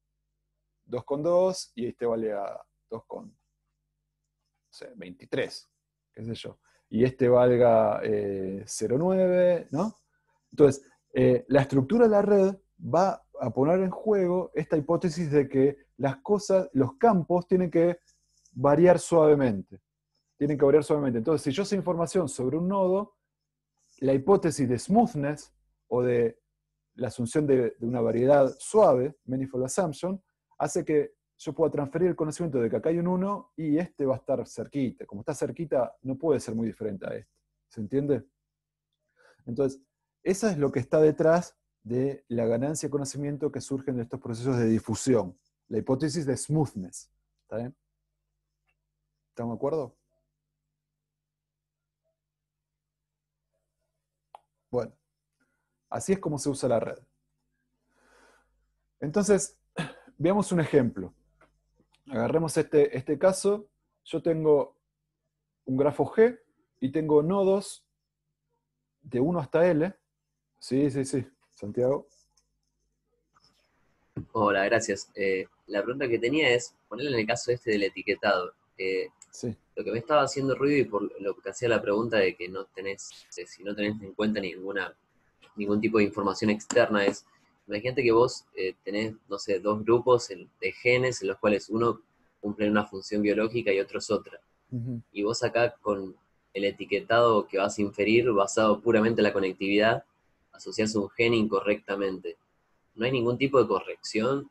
Speaker 1: 2,2, y este vale a 2,23, qué sé yo. Y este valga 0,9, ¿no? Entonces, la estructura de la red va a poner en juego esta hipótesis de que las cosas, los campos tienen que variar suavemente. Tienen que variar suavemente. Entonces, si yo sé información sobre un nodo, la hipótesis de smoothness, o de la asunción de una variedad suave, manifold assumption, hace que yo pueda transferir el conocimiento de que acá hay un 1 y este va a estar cerquita. Como está cerquita, no puede ser muy diferente a este. ¿Se entiende? Entonces, eso es lo que está detrás de la ganancia de conocimiento que surgen de estos procesos de difusión. La hipótesis de smoothness. ¿Está bien? ¿Estamos de acuerdo? Bueno, así es como se usa la red. Entonces, veamos un ejemplo. Agarremos este caso. Yo tengo un grafo G y tengo nodos de 1 hasta L. Sí, sí, sí. Santiago.
Speaker 2: Hola, gracias. La pregunta que tenía es, ponerle en el caso este del etiquetado.
Speaker 1: Sí.
Speaker 2: Lo que me estaba haciendo ruido y por lo que te hacía la pregunta de que no tenés, si no tenés en cuenta ningún tipo de información externa es, imagínate que vos tenés, no sé, dos grupos de genes en los cuales uno cumple una función biológica y otro es otra.
Speaker 1: Ujú.
Speaker 2: Y vos acá con el etiquetado que vas a inferir basado puramente en la conectividad, asociás un gen incorrectamente. ¿No hay ningún tipo de corrección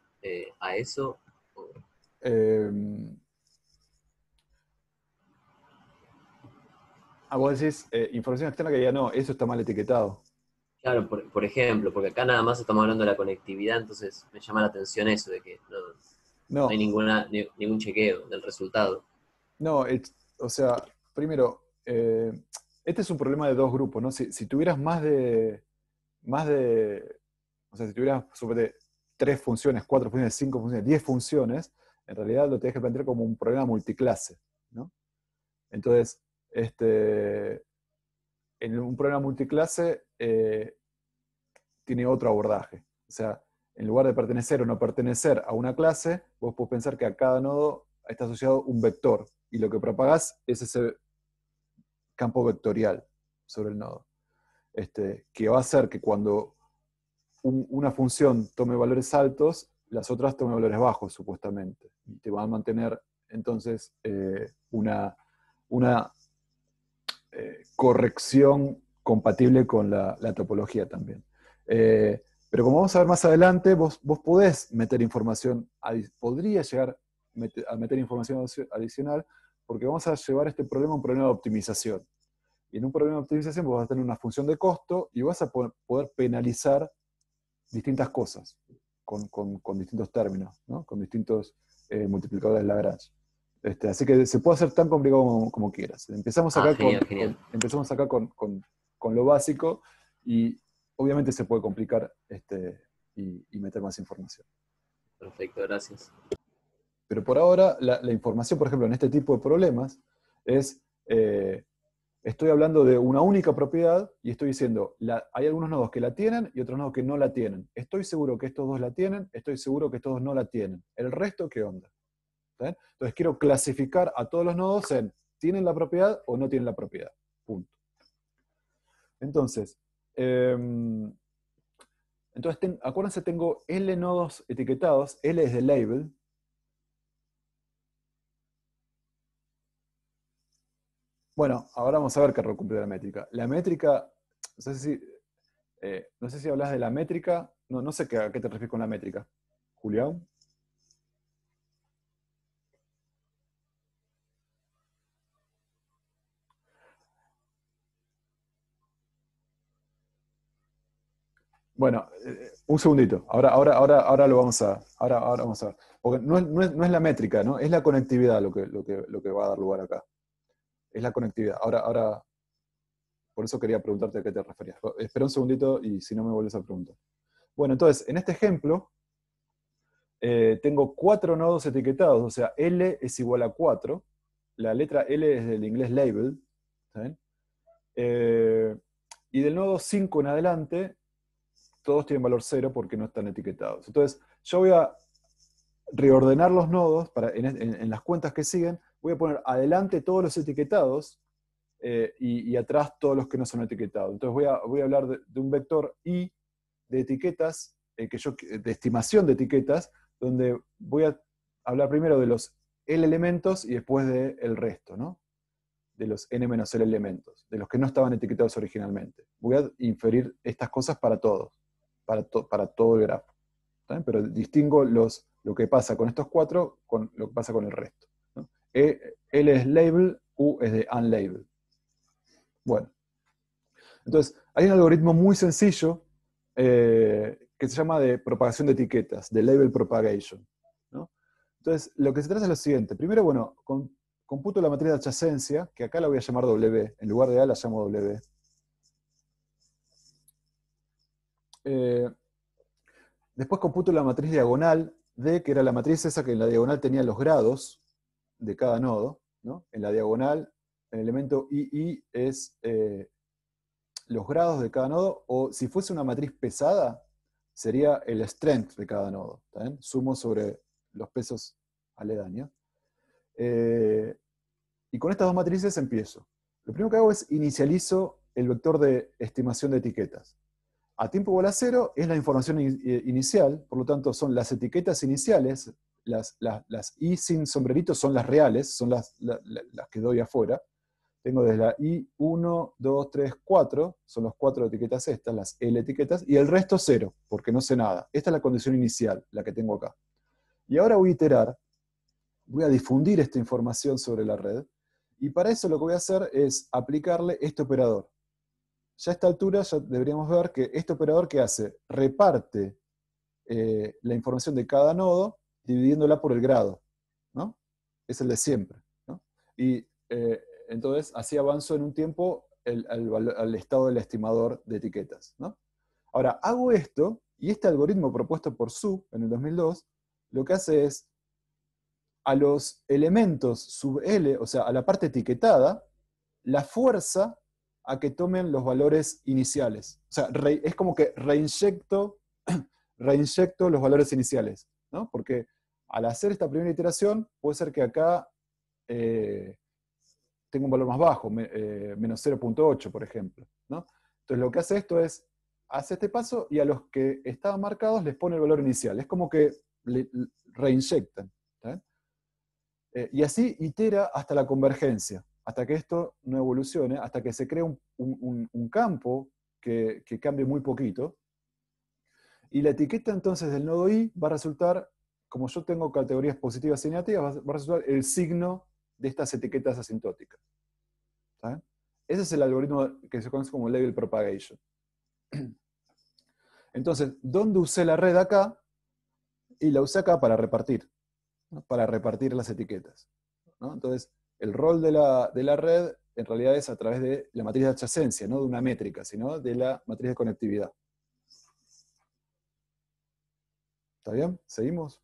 Speaker 2: a eso?
Speaker 1: Eh, Vos decís información externa que diga, no, eso está mal etiquetado.
Speaker 2: Claro, por ejemplo, porque acá nada más estamos hablando de la conectividad, entonces me llama la atención eso, de que no hay
Speaker 1: No,
Speaker 2: ningún chequeo del resultado.
Speaker 1: no, o sea, primero, este es un problema de dos grupos, ¿no? Si tuvieras o sea, si tuvieras, suponete, tres funciones, cuatro funciones, cinco funciones, 10 funciones, en realidad lo tenés que plantear como un problema multiclase, ¿no? Entonces, en un problema multiclase tiene otro abordaje. O sea, en lugar de pertenecer o no pertenecer a una clase, vos podés pensar que a cada nodo está asociado un vector, y lo que propagás es ese campo vectorial sobre el nodo, que va a hacer que cuando una función tome valores altos, las otras tomen valores bajos, supuestamente. Y te van a mantener entonces una corrección compatible con la topología también. Pero como vamos a ver más adelante, vos podés meter información, podría llegar a meter información adicional, porque vamos a llevar este problema a un problema de optimización. Y en un problema de optimización vos vas a tener una función de costo y vas a poder penalizar distintas cosas con distintos términos, ¿no? Con distintos multiplicadores de Lagrange. Así que se puede hacer tan complicado como quieras.
Speaker 2: Ah, genial, genial.
Speaker 1: Empezamos acá con lo básico, y obviamente se puede complicar y meter más información.
Speaker 2: Perfecto, gracias.
Speaker 1: Pero por ahora, la información, por ejemplo, en este tipo de problemas, es, estoy hablando de una única propiedad y estoy diciendo, hay algunos nodos que la tienen y otros nodos que no la tienen. Estoy seguro que estos dos la tienen, estoy seguro que estos dos no la tienen. ¿El resto qué onda? ¿Bien? Entonces quiero clasificar a todos los nodos en, ¿tienen la propiedad o no tienen la propiedad? Punto. Entonces, acuérdense, tengo L nodos etiquetados, L es de label. Bueno, ahora vamos a ver qué rol cumple la métrica. La métrica, no sé si hablas de la métrica, no sé a qué te refieres con la métrica. Julián. Bueno, un segundito. Ahora ahora vamos a ver. Porque no es la métrica, ¿no? Es la conectividad lo que va a dar lugar acá. Es la conectividad. Por eso quería preguntarte a qué te referías. Espera un segundito y si no me vuelves a preguntar. Bueno, entonces, en este ejemplo, tengo 4 nodos etiquetados, o sea, L es igual a 4. La letra L es del inglés label. ¿Saben? Y del nodo 5 en adelante, todos tienen valor 0 porque no están etiquetados. Entonces, yo voy a reordenar los nodos en las cuentas que siguen. Voy a poner adelante todos los etiquetados y atrás todos los que no son etiquetados. Entonces voy a hablar de un vector I de etiquetas, de estimación de etiquetas, donde voy a hablar primero de los L elementos y después del resto, ¿no? De los N-L elementos, de los que no estaban etiquetados originalmente. Voy a inferir estas cosas para todos, para todo el grafo. ¿Está? Pero distingo lo que pasa con estos 4 con lo que pasa con el resto, ¿no? L es label, U es de unlabel. Bueno, entonces hay un algoritmo muy sencillo que se llama de propagación de etiquetas, de label propagation, ¿no? Entonces, lo que se trata es lo siguiente. Primero, bueno, computo la matriz de adyacencia, que acá la voy a llamar W, en lugar de A la llamo W. Eh, Después computo la matriz diagonal D, que era la matriz esa que en la diagonal tenía los grados de cada nodo, ¿no? En la diagonal, el elemento II es los grados de cada nodo, o si fuese una matriz pesada, sería el strength de cada nodo. ¿Está bien? Sumo sobre los pesos aledaños. Y con estas dos matrices empiezo. Lo primero que hago es inicializo el vector de estimación de etiquetas. A tiempo igual a 0 es la información inicial, por lo tanto son las etiquetas iniciales, las i sin sombreritos son las reales, son las que doy afuera. Tengo desde la i1, 2, 3, 4, son las 4 etiquetas estas, las L etiquetas, y el resto 0, porque no sé nada. Esta es la condición inicial, la que tengo acá. Y ahora voy a iterar, voy a difundir esta información sobre la red, y para eso lo que voy a hacer es aplicarle este operador. Ya a esta altura ya deberíamos ver que este operador, ¿qué hace? Reparte la información de cada nodo dividiéndola por el grado, ¿no? Es el de siempre, ¿no? Y entonces así avanzo en un tiempo al estado del estimador de etiquetas, ¿no? Ahora, hago esto, y este algoritmo propuesto por Su en el 2002, lo que hace es, a los elementos sub L, o sea, a la parte etiquetada, la fuerza a que tomen los valores iniciales. O sea, es como que reinyecto los valores iniciales, ¿no? Porque al hacer esta primera iteración, puede ser que acá tenga un valor más bajo, menos 0.8, por ejemplo, ¿no? Entonces lo que hace esto es, hace este paso y a los que estaban marcados les pone el valor inicial. Es como que reinyectan. Y así itera hasta la convergencia, hasta que esto no evolucione, hasta que se cree un campo que cambie muy poquito. Y la etiqueta entonces del nodo i va a resultar, como yo tengo categorías positivas y negativas, va a resultar el signo de estas etiquetas asintóticas. ¿Saben? Ese es el algoritmo que se conoce como label propagation. Entonces, ¿dónde usé la red acá? Y la usé acá para repartir, ¿no? Para repartir las etiquetas, ¿no? Entonces, el rol de la red en realidad es a través de la matriz de adyacencia, no de una métrica, sino de la matriz de conectividad. ¿Está bien? ¿Seguimos?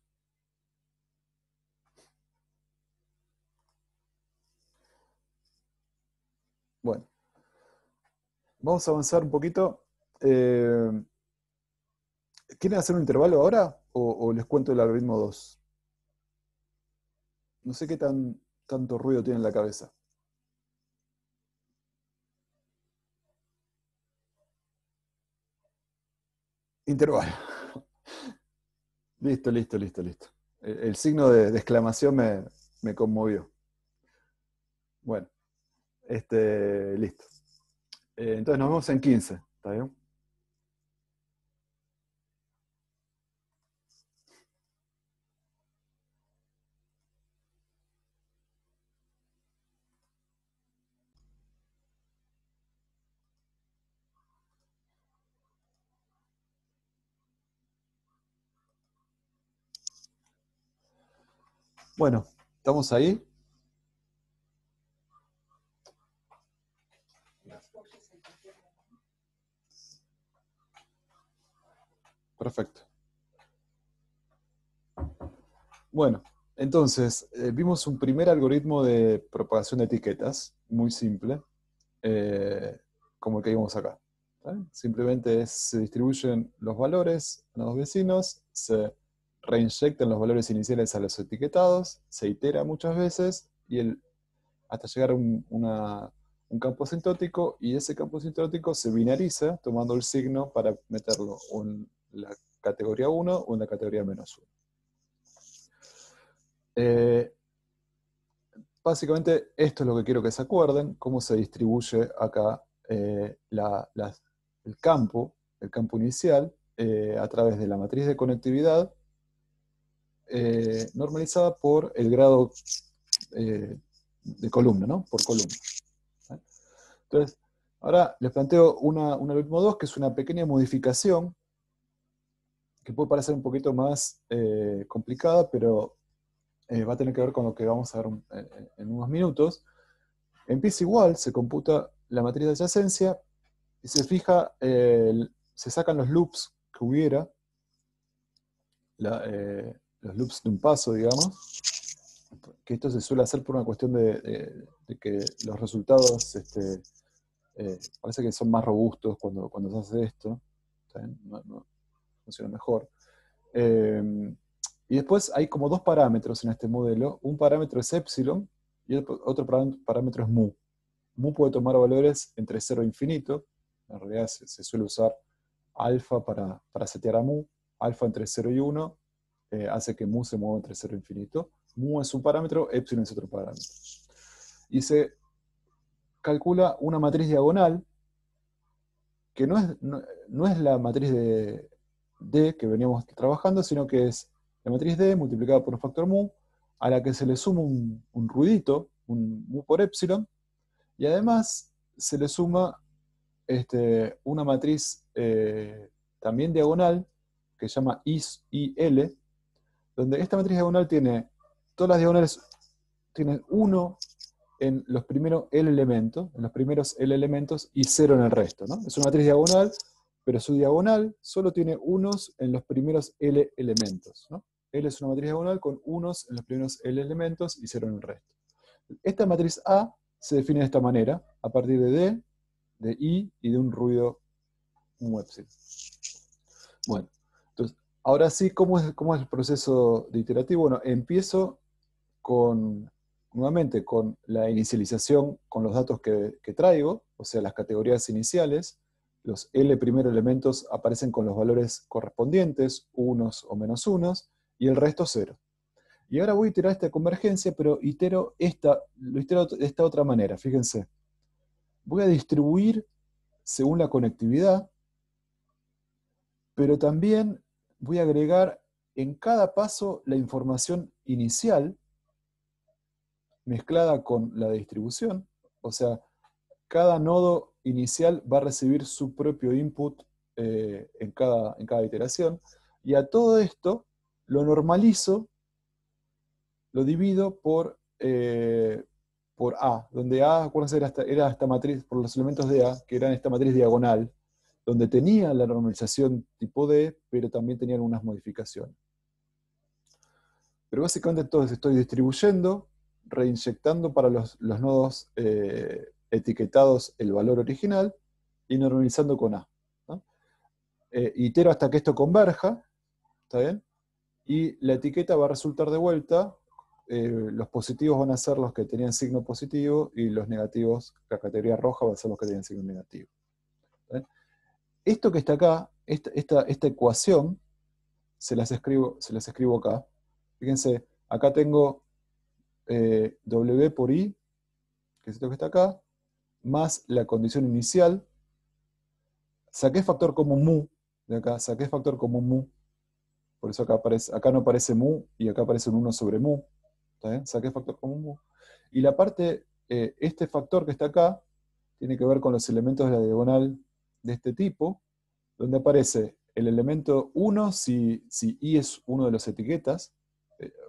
Speaker 1: Bueno, vamos a avanzar un poquito. ¿Quieren hacer un intervalo ahora o les cuento el algoritmo 2? No sé qué tanto ruido tiene en la cabeza. Intervalo. Listo, listo, listo, listo. El signo de exclamación me conmovió. Bueno, listo. Entonces nos vemos en 15, ¿está bien? Bueno, ¿estamos ahí? Perfecto. Bueno, entonces, vimos un primer algoritmo de propagación de etiquetas, muy simple, como el que vimos acá. ¿Vale? Simplemente se distribuyen los valores a los vecinos, se reinyectan los valores iniciales a los etiquetados, se itera muchas veces hasta llegar a un campo asintótico, y ese campo asintótico se binariza tomando el signo para meterlo en la categoría 1 o en la categoría -1. Básicamente esto es lo que quiero que se acuerden, cómo se distribuye acá el campo inicial, a través de la matriz de conectividad, normalizada por el grado de columna, ¿no? Por columna. ¿Vale? Entonces, ahora les planteo un algoritmo 2, que es una pequeña modificación, que puede parecer un poquito más complicada, pero va a tener que ver con lo que vamos a ver en unos minutos. Empieza igual, se computa la matriz de adyacencia, y se fija, se sacan los loops que hubiera, los loops de un paso, digamos, que esto se suele hacer por una cuestión de que los resultados parece que son más robustos cuando se hace esto, no funciona mejor. Y después hay como dos parámetros en este modelo. Un parámetro es epsilon y otro parámetro es mu. Mu puede tomar valores entre 0 e infinito. En realidad se suele usar alfa para setear a mu. Alfa entre 0 y 1 hace que mu se mueva entre 0 e infinito. Mu es un parámetro, epsilon es otro parámetro. Y se calcula una matriz diagonal, que no es la matriz de D que veníamos trabajando, sino que es la matriz D multiplicada por un factor mu, a la que se le suma un ruidito, un mu por epsilon, y además se le suma una matriz también diagonal, que se llama IL, donde esta matriz diagonal tiene, todas las diagonales tienen 1 en los primeros L elementos, y 0 en el resto, ¿no? Es una matriz diagonal, pero su diagonal solo tiene unos en los primeros L elementos, ¿no? L es una matriz diagonal con unos en los primeros L elementos y 0 en el resto. Esta matriz A se define de esta manera, a partir de D, de I y de un ruido mu epsilon. Bueno, entonces, ahora sí, ¿cómo es el proceso de iterativo? Bueno, empiezo nuevamente con la inicialización con los datos que traigo, o sea, las categorías iniciales. Los L primeros elementos aparecen con los valores correspondientes, unos o menos unos, y el resto 0. Y ahora voy a iterar esta convergencia, pero lo itero de esta otra manera, fíjense. Voy a distribuir según la conectividad, pero también voy a agregar en cada paso la información inicial mezclada con la distribución, o sea, cada nodo inicial va a recibir su propio input en cada iteración, y a todo esto lo normalizo, lo divido por A, donde A, acuérdense, era esta matriz, por los elementos de A, que eran esta matriz diagonal, donde tenía la normalización tipo D, pero también tenía algunas modificaciones. Pero básicamente entonces estoy distribuyendo, reinyectando para los nodos etiquetados el valor original y normalizando con A, ¿no? Itero hasta que esto converja, ¿está bien? Y la etiqueta va a resultar de vuelta, los positivos van a ser los que tenían signo positivo y los negativos, la categoría roja va a ser los que tenían signo negativo. ¿Está bien? Esto que está acá, esta ecuación, se las escribo acá. Fíjense, acá tengo W por I, que es esto que está acá, más la condición inicial. Saqué factor común mu, de acá, saqué factor común mu. Por eso acá no aparece mu, y acá aparece un 1 sobre mu. ¿Está bien? Saqué factor común mu. Y la parte, este factor que está acá, tiene que ver con los elementos de la diagonal de este tipo, donde aparece el elemento 1 si I es uno de las etiquetas,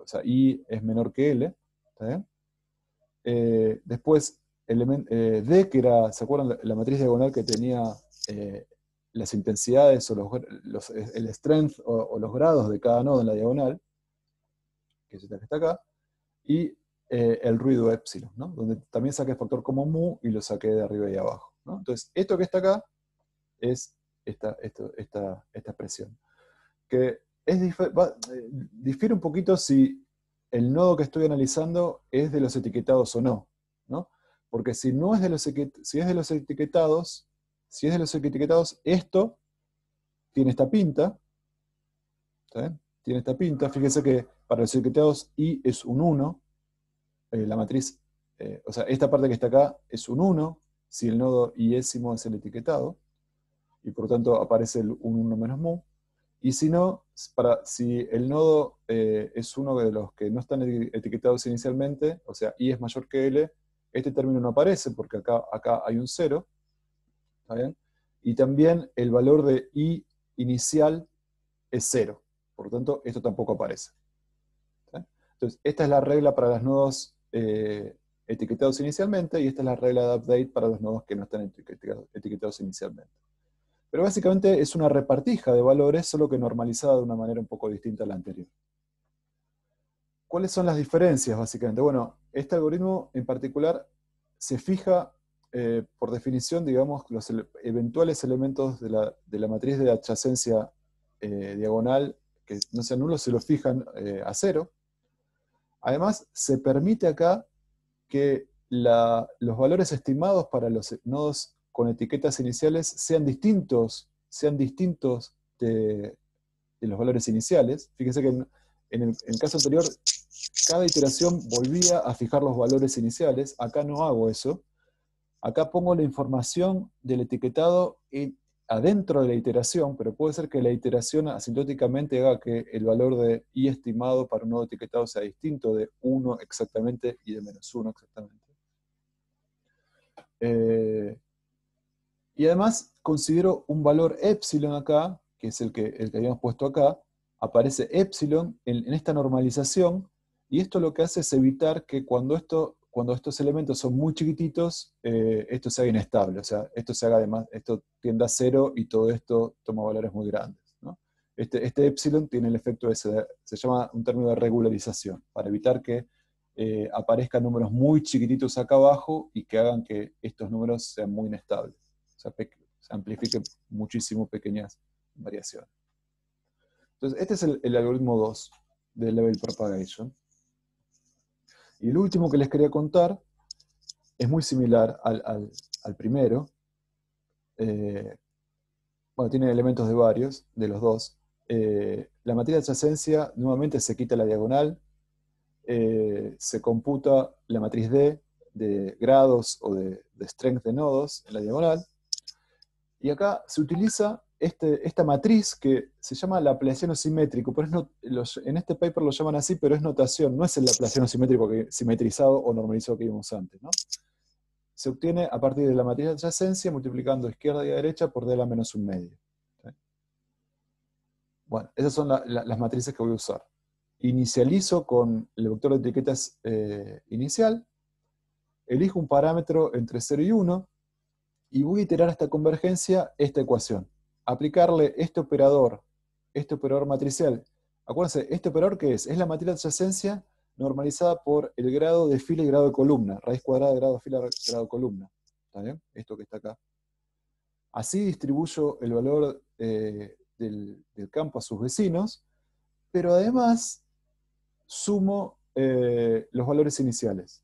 Speaker 1: o sea, I es menor que L, ¿está bien? Después, D, que era, ¿se acuerdan? La matriz diagonal que tenía las intensidades o el strength o los grados de cada nodo en la diagonal, que es esta que está acá, y el ruido epsilon, ¿no? Donde también saqué factor como mu y lo saqué de arriba y abajo, ¿no? Entonces, esto que está acá es esta expresión. Que difiere un poquito si el nodo que estoy analizando es de los etiquetados o no, ¿no? Porque si es de los etiquetados, esto tiene esta pinta, ¿está bien? Tiene esta pinta, fíjense que para los etiquetados I es un 1, la matriz, o sea, esta parte que está acá es un 1, si el nodo iésimo es el etiquetado, y por lo tanto aparece un 1 menos mu. Y si no, si el nodo es uno de los que no están etiquetados inicialmente, o sea, I es mayor que L, este término no aparece porque acá hay un 0, ¿está bien? Y también el valor de I inicial es 0, por lo tanto, esto tampoco aparece. ¿Sí? Entonces, esta es la regla para los nodos etiquetados inicialmente, y esta es la regla de update para los nodos que no están etiquetados inicialmente. Pero básicamente es una repartija de valores, solo que normalizada de una manera un poco distinta a la anterior. ¿Cuáles son las diferencias, básicamente? Bueno, este algoritmo en particular se fija, por definición, digamos, los eventuales elementos de la matriz de adyacencia diagonal que no sean nulos se los fijan a 0. Además, se permite acá que los valores estimados para los nodos con etiquetas iniciales sean distintos de los valores iniciales. Fíjense que en el caso anterior, cada iteración volvía a fijar los valores iniciales. Acá no hago eso. Acá pongo la información del etiquetado adentro de la iteración, pero puede ser que la iteración asintóticamente haga que el valor de i estimado para un nodo etiquetado sea distinto de 1 exactamente y de -1 exactamente. Y además considero un valor epsilon acá, que es el que habíamos puesto acá. Aparece epsilon en esta normalización, y esto lo que hace es evitar que cuando estos elementos son muy chiquititos, esto se haga inestable, o sea, esto tienda a 0 y todo esto toma valores muy grandes, ¿no? Este epsilon tiene el efecto ese, se llama un término de regularización, para evitar que aparezcan números muy chiquititos acá abajo y que hagan que estos números sean muy inestables. O sea, se amplifiquen muchísimo pequeñas variaciones. Entonces, este es el algoritmo 2 de Level Propagation. Y el último que les quería contar es muy similar al primero. Bueno, tiene elementos de los dos. La matriz adyacencia nuevamente se quita la diagonal. Se computa la matriz D de grados o de strength de nodos en la diagonal. Y acá se utiliza esta matriz que se llama laplaciano simétrico, pero en este paper lo llaman así, pero es notación, no es el laplaciano simétrico simetrizado o normalizado que vimos antes, ¿no? Se obtiene a partir de la matriz de adyacencia multiplicando izquierda y derecha por d a la menos un medio. ¿Sí? Bueno, esas son las matrices que voy a usar. Inicializo con el vector de etiquetas inicial, elijo un parámetro entre 0 y 1, y voy a iterar esta convergencia, esta ecuación. Aplicarle este operador matricial. Acuérdense, ¿este operador qué es? Es la matriz de adyacencia normalizada por el grado de fila y grado de columna. Raíz cuadrada de grado de fila, grado de columna. ¿Está bien? Esto que está acá. Así distribuyo el valor del campo a sus vecinos, pero además sumo los valores iniciales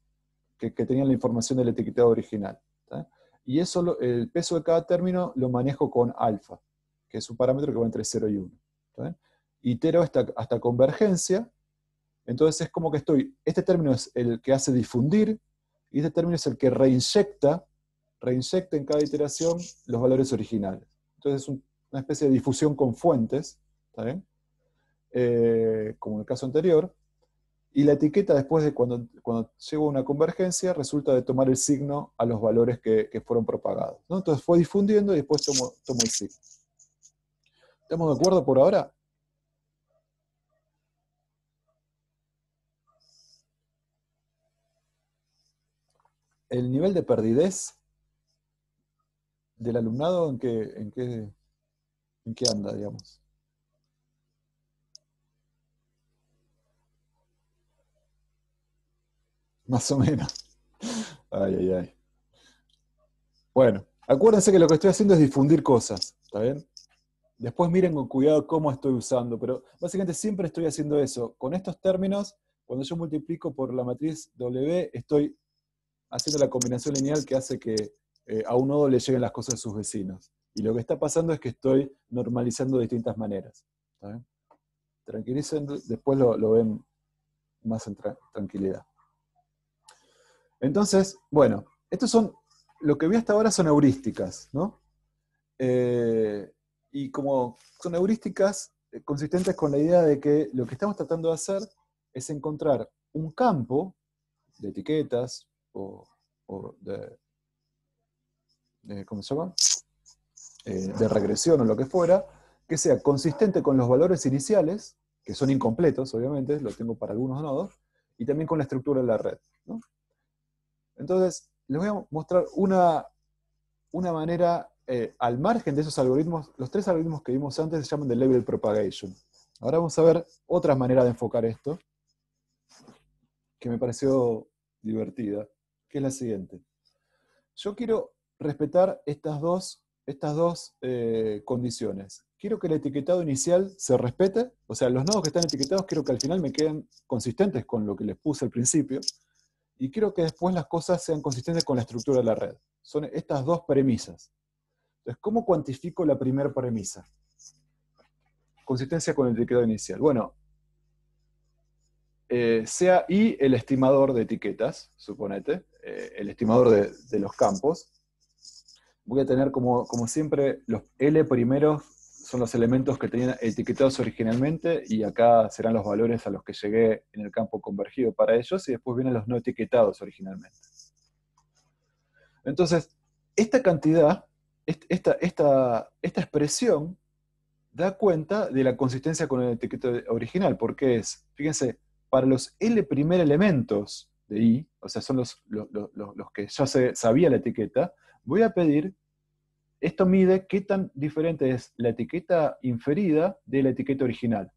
Speaker 1: que tenían la información del etiquetado original. ¿Está? Y eso, el peso de cada término lo manejo con alfa, que es un parámetro que va entre 0 y 1. ¿Está? Itero hasta convergencia, entonces es como que este término es el que hace difundir, y este término es el que reinyecta en cada iteración los valores originales. Entonces es una especie de difusión con fuentes, ¿está bien? Como en el caso anterior. Y la etiqueta, después de cuando llego a una convergencia, resulta de tomar el signo a los valores que fueron propagados, ¿no? Entonces fue difundiendo y después tomo el signo. ¿Estamos de acuerdo por ahora? El nivel de perdidez del alumnado, ¿en qué anda, digamos? Más o menos. Ay, ay, ay. Bueno, acuérdense que lo que estoy haciendo es difundir cosas, ¿está bien? Después miren con cuidado cómo estoy usando, pero básicamente siempre estoy haciendo eso. Con estos términos, cuando yo multiplico por la matriz W, estoy haciendo la combinación lineal que hace que a un nodo le lleguen las cosas de sus vecinos. Y lo que está pasando es que estoy normalizando de distintas maneras. ¿Está bien? Tranquilicen, después lo ven más en tranquilidad. Entonces, bueno, lo que vi hasta ahora son heurísticas, ¿no? Y como son heurísticas consistentes con la idea de que lo que estamos tratando de hacer es encontrar un campo de etiquetas o ¿cómo se llama? De regresión o lo que fuera, que sea consistente con los valores iniciales, que son incompletos, obviamente, lo tengo para algunos nodos, y también con la estructura de la red, ¿no? Entonces, les voy a mostrar una manera, al margen de esos algoritmos. Los tres algoritmos que vimos antes se llaman de Level Propagation. Ahora vamos a ver otra manera de enfocar esto, que me pareció divertida, que es la siguiente. Yo quiero respetar estas dos condiciones. quiero que el etiquetado inicial se respete, o sea, los nodos que están etiquetados quiero que al final me queden consistentes con lo que les puse al principio, y quiero que después las cosas sean consistentes con la estructura de la red. Son estas dos premisas. Entonces, ¿cómo cuantifico la primera premisa? Consistencia con el etiquetado inicial. Bueno, sea I el estimador de etiquetas, suponete, el estimador de los campos. Voy a tener como siempre los L primeros son los elementos que tenían etiquetados originalmente, y acá serán los valores a los que llegué en el campo convergido para ellos, y después vienen los no etiquetados originalmente. Entonces, esta cantidad, esta expresión, da cuenta de la consistencia con el etiquetado original, porque es, fíjense, para los L primer elementos de I, o sea, son los que ya sabía la etiqueta, voy a pedir, esto mide qué tan diferente es la etiqueta inferida de la etiqueta original.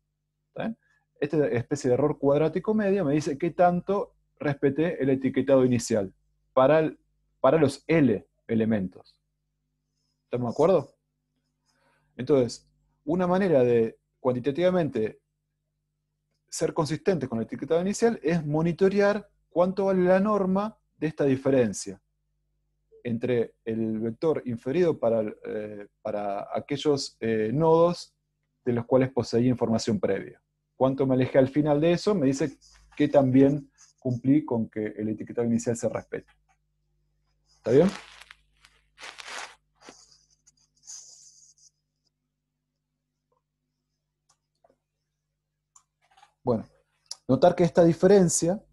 Speaker 1: ¿Está? Esta especie de error cuadrático medio me dice qué tanto respeté el etiquetado inicial para los L elementos. ¿Estamos de acuerdo? Entonces, una manera de cuantitativamente ser consistente con el etiquetado inicial es monitorear cuánto vale la norma de esta diferencia entre el vector inferido para aquellos nodos de los cuales poseía información previa. Cuánto me alejé al final de eso me dice que también cumplí con que el etiquetado inicial se respete. ¿Está bien? Bueno, notar que esta diferencia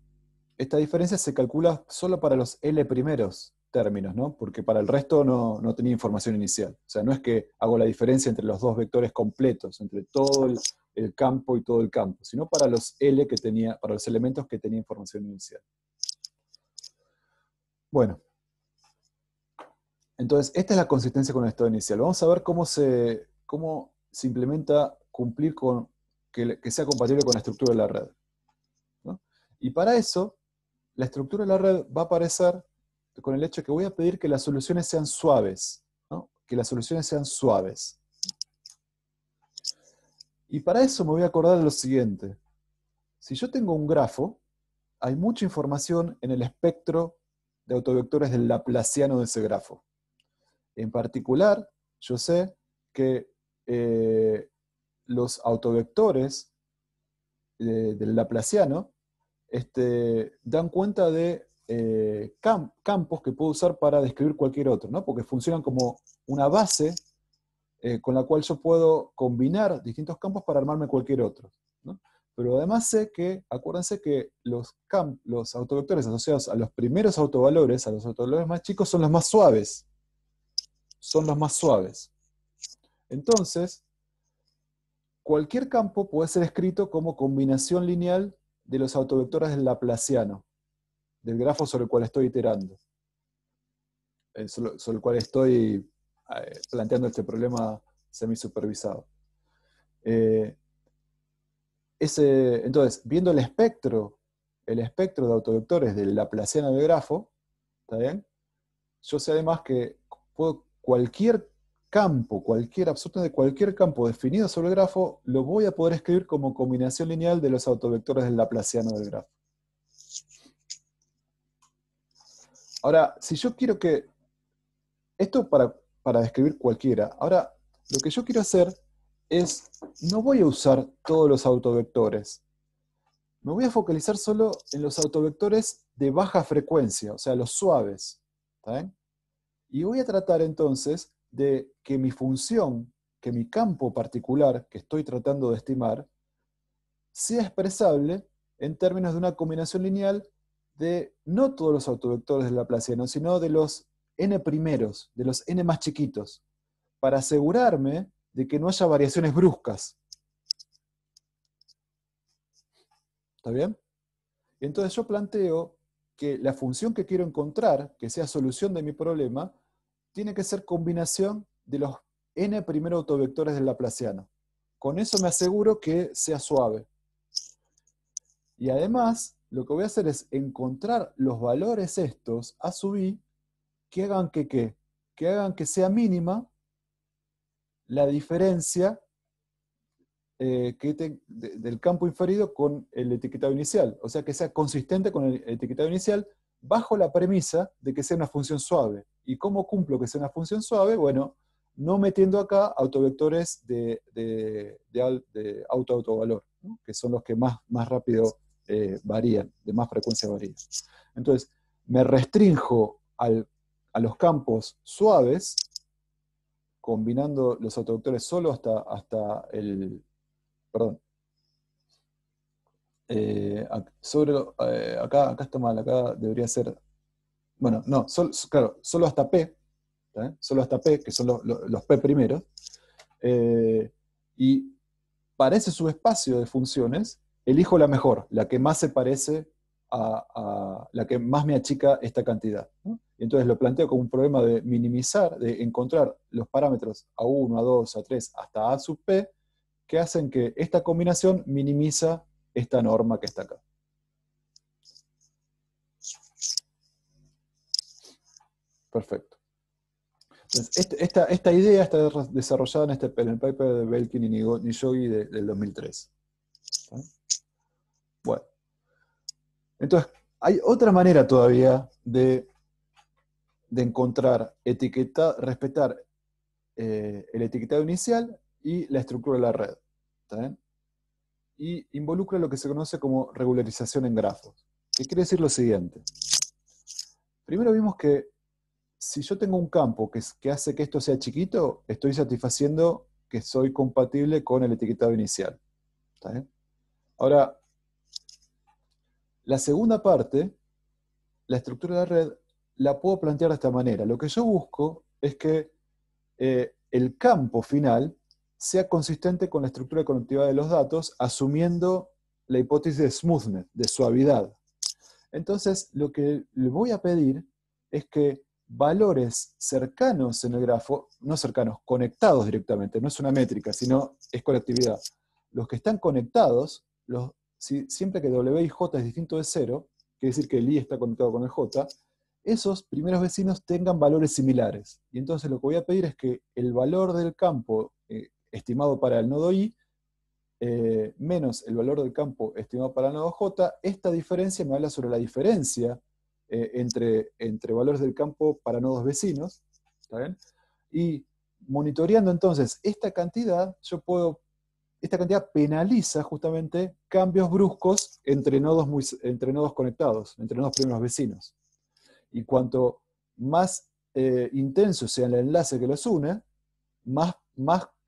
Speaker 1: se calcula solo para los L primeros términos, ¿no? Porque para el resto no tenía información inicial. O sea, no es que hago la diferencia entre los dos vectores completos, entre todo el campo y todo el campo, sino para los L que tenía, para los elementos que tenía información inicial. Bueno, entonces esta es la consistencia con el estado inicial. Vamos a ver cómo se implementa cumplir con que sea compatible con la estructura de la red, ¿no? Y para eso, la estructura de la red va a aparecer con el hecho de que voy a pedir que las soluciones sean suaves, ¿no? Que las soluciones sean suaves. Y para eso me voy a acordar de lo siguiente. Si yo tengo un grafo, hay mucha información en el espectro de autovectores del laplaciano de ese grafo. En particular, yo sé que los autovectores del laplaciano dan cuenta de campos que puedo usar para describir cualquier otro, ¿no? Porque funcionan como una base con la cual yo puedo combinar distintos campos para armarme cualquier otro, ¿no? Pero además sé que, acuérdense que los autovectores asociados a los primeros autovalores, a los autovalores más chicos, son los más suaves. Son los más suaves. Entonces, cualquier campo puede ser escrito como combinación lineal de los autovectores del laplaciano, del grafo sobre el cual estoy iterando, sobre el cual estoy planteando este problema semisupervisado. Entonces, viendo el espectro de autovectores del laplaciano del grafo, ¿está bien? Yo sé además que puedo absolutamente cualquier campo definido sobre el grafo, lo voy a poder escribir como combinación lineal de los autovectores del laplaciano del grafo. Ahora, si yo quiero que... Esto para describir cualquiera. Ahora, lo que yo quiero hacer es, no voy a usar todos los autovectores. Me voy a focalizar solo en los autovectores de baja frecuencia, o sea, los suaves. ¿Está bien? Y voy a tratar entonces de que mi función, que mi campo particular que estoy tratando de estimar, sea expresable en términos de una combinación lineal de no todos los autovectores del laplaciano, sino de los n primeros, de los n más chiquitos, para asegurarme de que no haya variaciones bruscas. ¿Está bien? Entonces yo planteo que la función que quiero encontrar, que sea solución de mi problema, tiene que ser combinación de los n primeros autovectores del laplaciano. Con eso me aseguro que sea suave. Y además, lo que voy a hacer es encontrar los valores estos a sub i que hagan que sea mínima la diferencia del campo inferido con el etiquetado inicial. O sea, que sea consistente con el etiquetado inicial bajo la premisa de que sea una función suave. ¿Y cómo cumplo que sea una función suave? Bueno, no metiendo acá autovectores de auto-autovalor, ¿no? Que son los que más rápido varían, de más frecuencia varían. Entonces, me restrinjo a los campos suaves, combinando los autovectores solo hasta el... Perdón. Acá está mal, acá debería ser... Bueno, no, claro, solo hasta P, ¿eh? Solo hasta P, que son los P primeros. Y para ese subespacio de funciones, elijo la mejor, la que más se parece a la que más me achica esta cantidad, ¿no? Y entonces lo planteo como un problema de minimizar, de encontrar los parámetros A1, A2, A3, hasta A sub P, que hacen que esta combinación minimiza esta norma que está acá. Perfecto. Entonces, esta idea está desarrollada en el paper de Belkin y Nishogi del 2003. ¿Sí? Bueno. Entonces, hay otra manera todavía de encontrar, respetar el etiquetado inicial y la estructura de la red. ¿Está bien? Y involucra lo que se conoce como regularización en grafos. ¿Qué quiere decir lo siguiente? Primero vimos que si yo tengo un campo que hace que esto sea chiquito, estoy satisfaciendo que soy compatible con el etiquetado inicial. ¿Está bien? Ahora, la segunda parte, la estructura de la red, la puedo plantear de esta manera. Lo que yo busco es que el campo final sea consistente con la estructura de conectividad de los datos, asumiendo la hipótesis de smoothness, de suavidad. Entonces, lo que le voy a pedir es que valores cercanos en el grafo, no cercanos, conectados directamente, no es una métrica, sino es conectividad. Los que están conectados, siempre que W y J es distinto de 0, quiere decir que el I está conectado con el J, esos primeros vecinos tengan valores similares. Y entonces lo que voy a pedir es que el valor del campo estimado para el nodo I menos el valor del campo estimado para el nodo J, esta diferencia me habla sobre la diferencia entre valores del campo para nodos vecinos. ¿Está bien? Y monitoreando entonces esta cantidad, esta cantidad penaliza justamente cambios bruscos entre nodos conectados, entre nodos primeros vecinos. Y cuanto más intenso sea el enlace que los une, más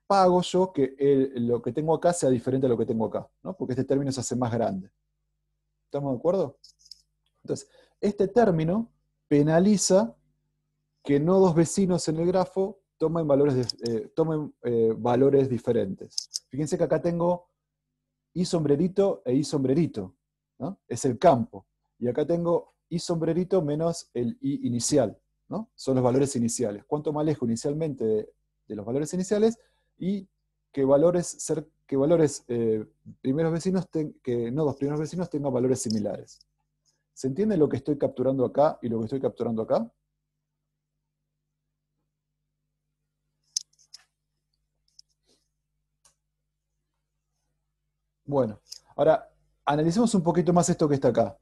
Speaker 1: pago yo que lo que tengo acá sea diferente a lo que tengo acá, ¿no? Porque este término se hace más grande. ¿Estamos de acuerdo? Entonces, este término penaliza que nodos vecinos en el grafo tomen valores diferentes. Fíjense que acá tengo I sombrerito e I sombrerito, ¿no? Es el campo. Y acá tengo I sombrerito menos el I inicial, ¿no? Son los valores iniciales. ¿Cuánto me alejo inicialmente de los valores iniciales? Y que primeros vecinos, que nodos primeros vecinos tengan valores similares. ¿Se entiende lo que estoy capturando acá y lo que estoy capturando acá? Bueno, ahora analicemos un poquito más esto que está acá.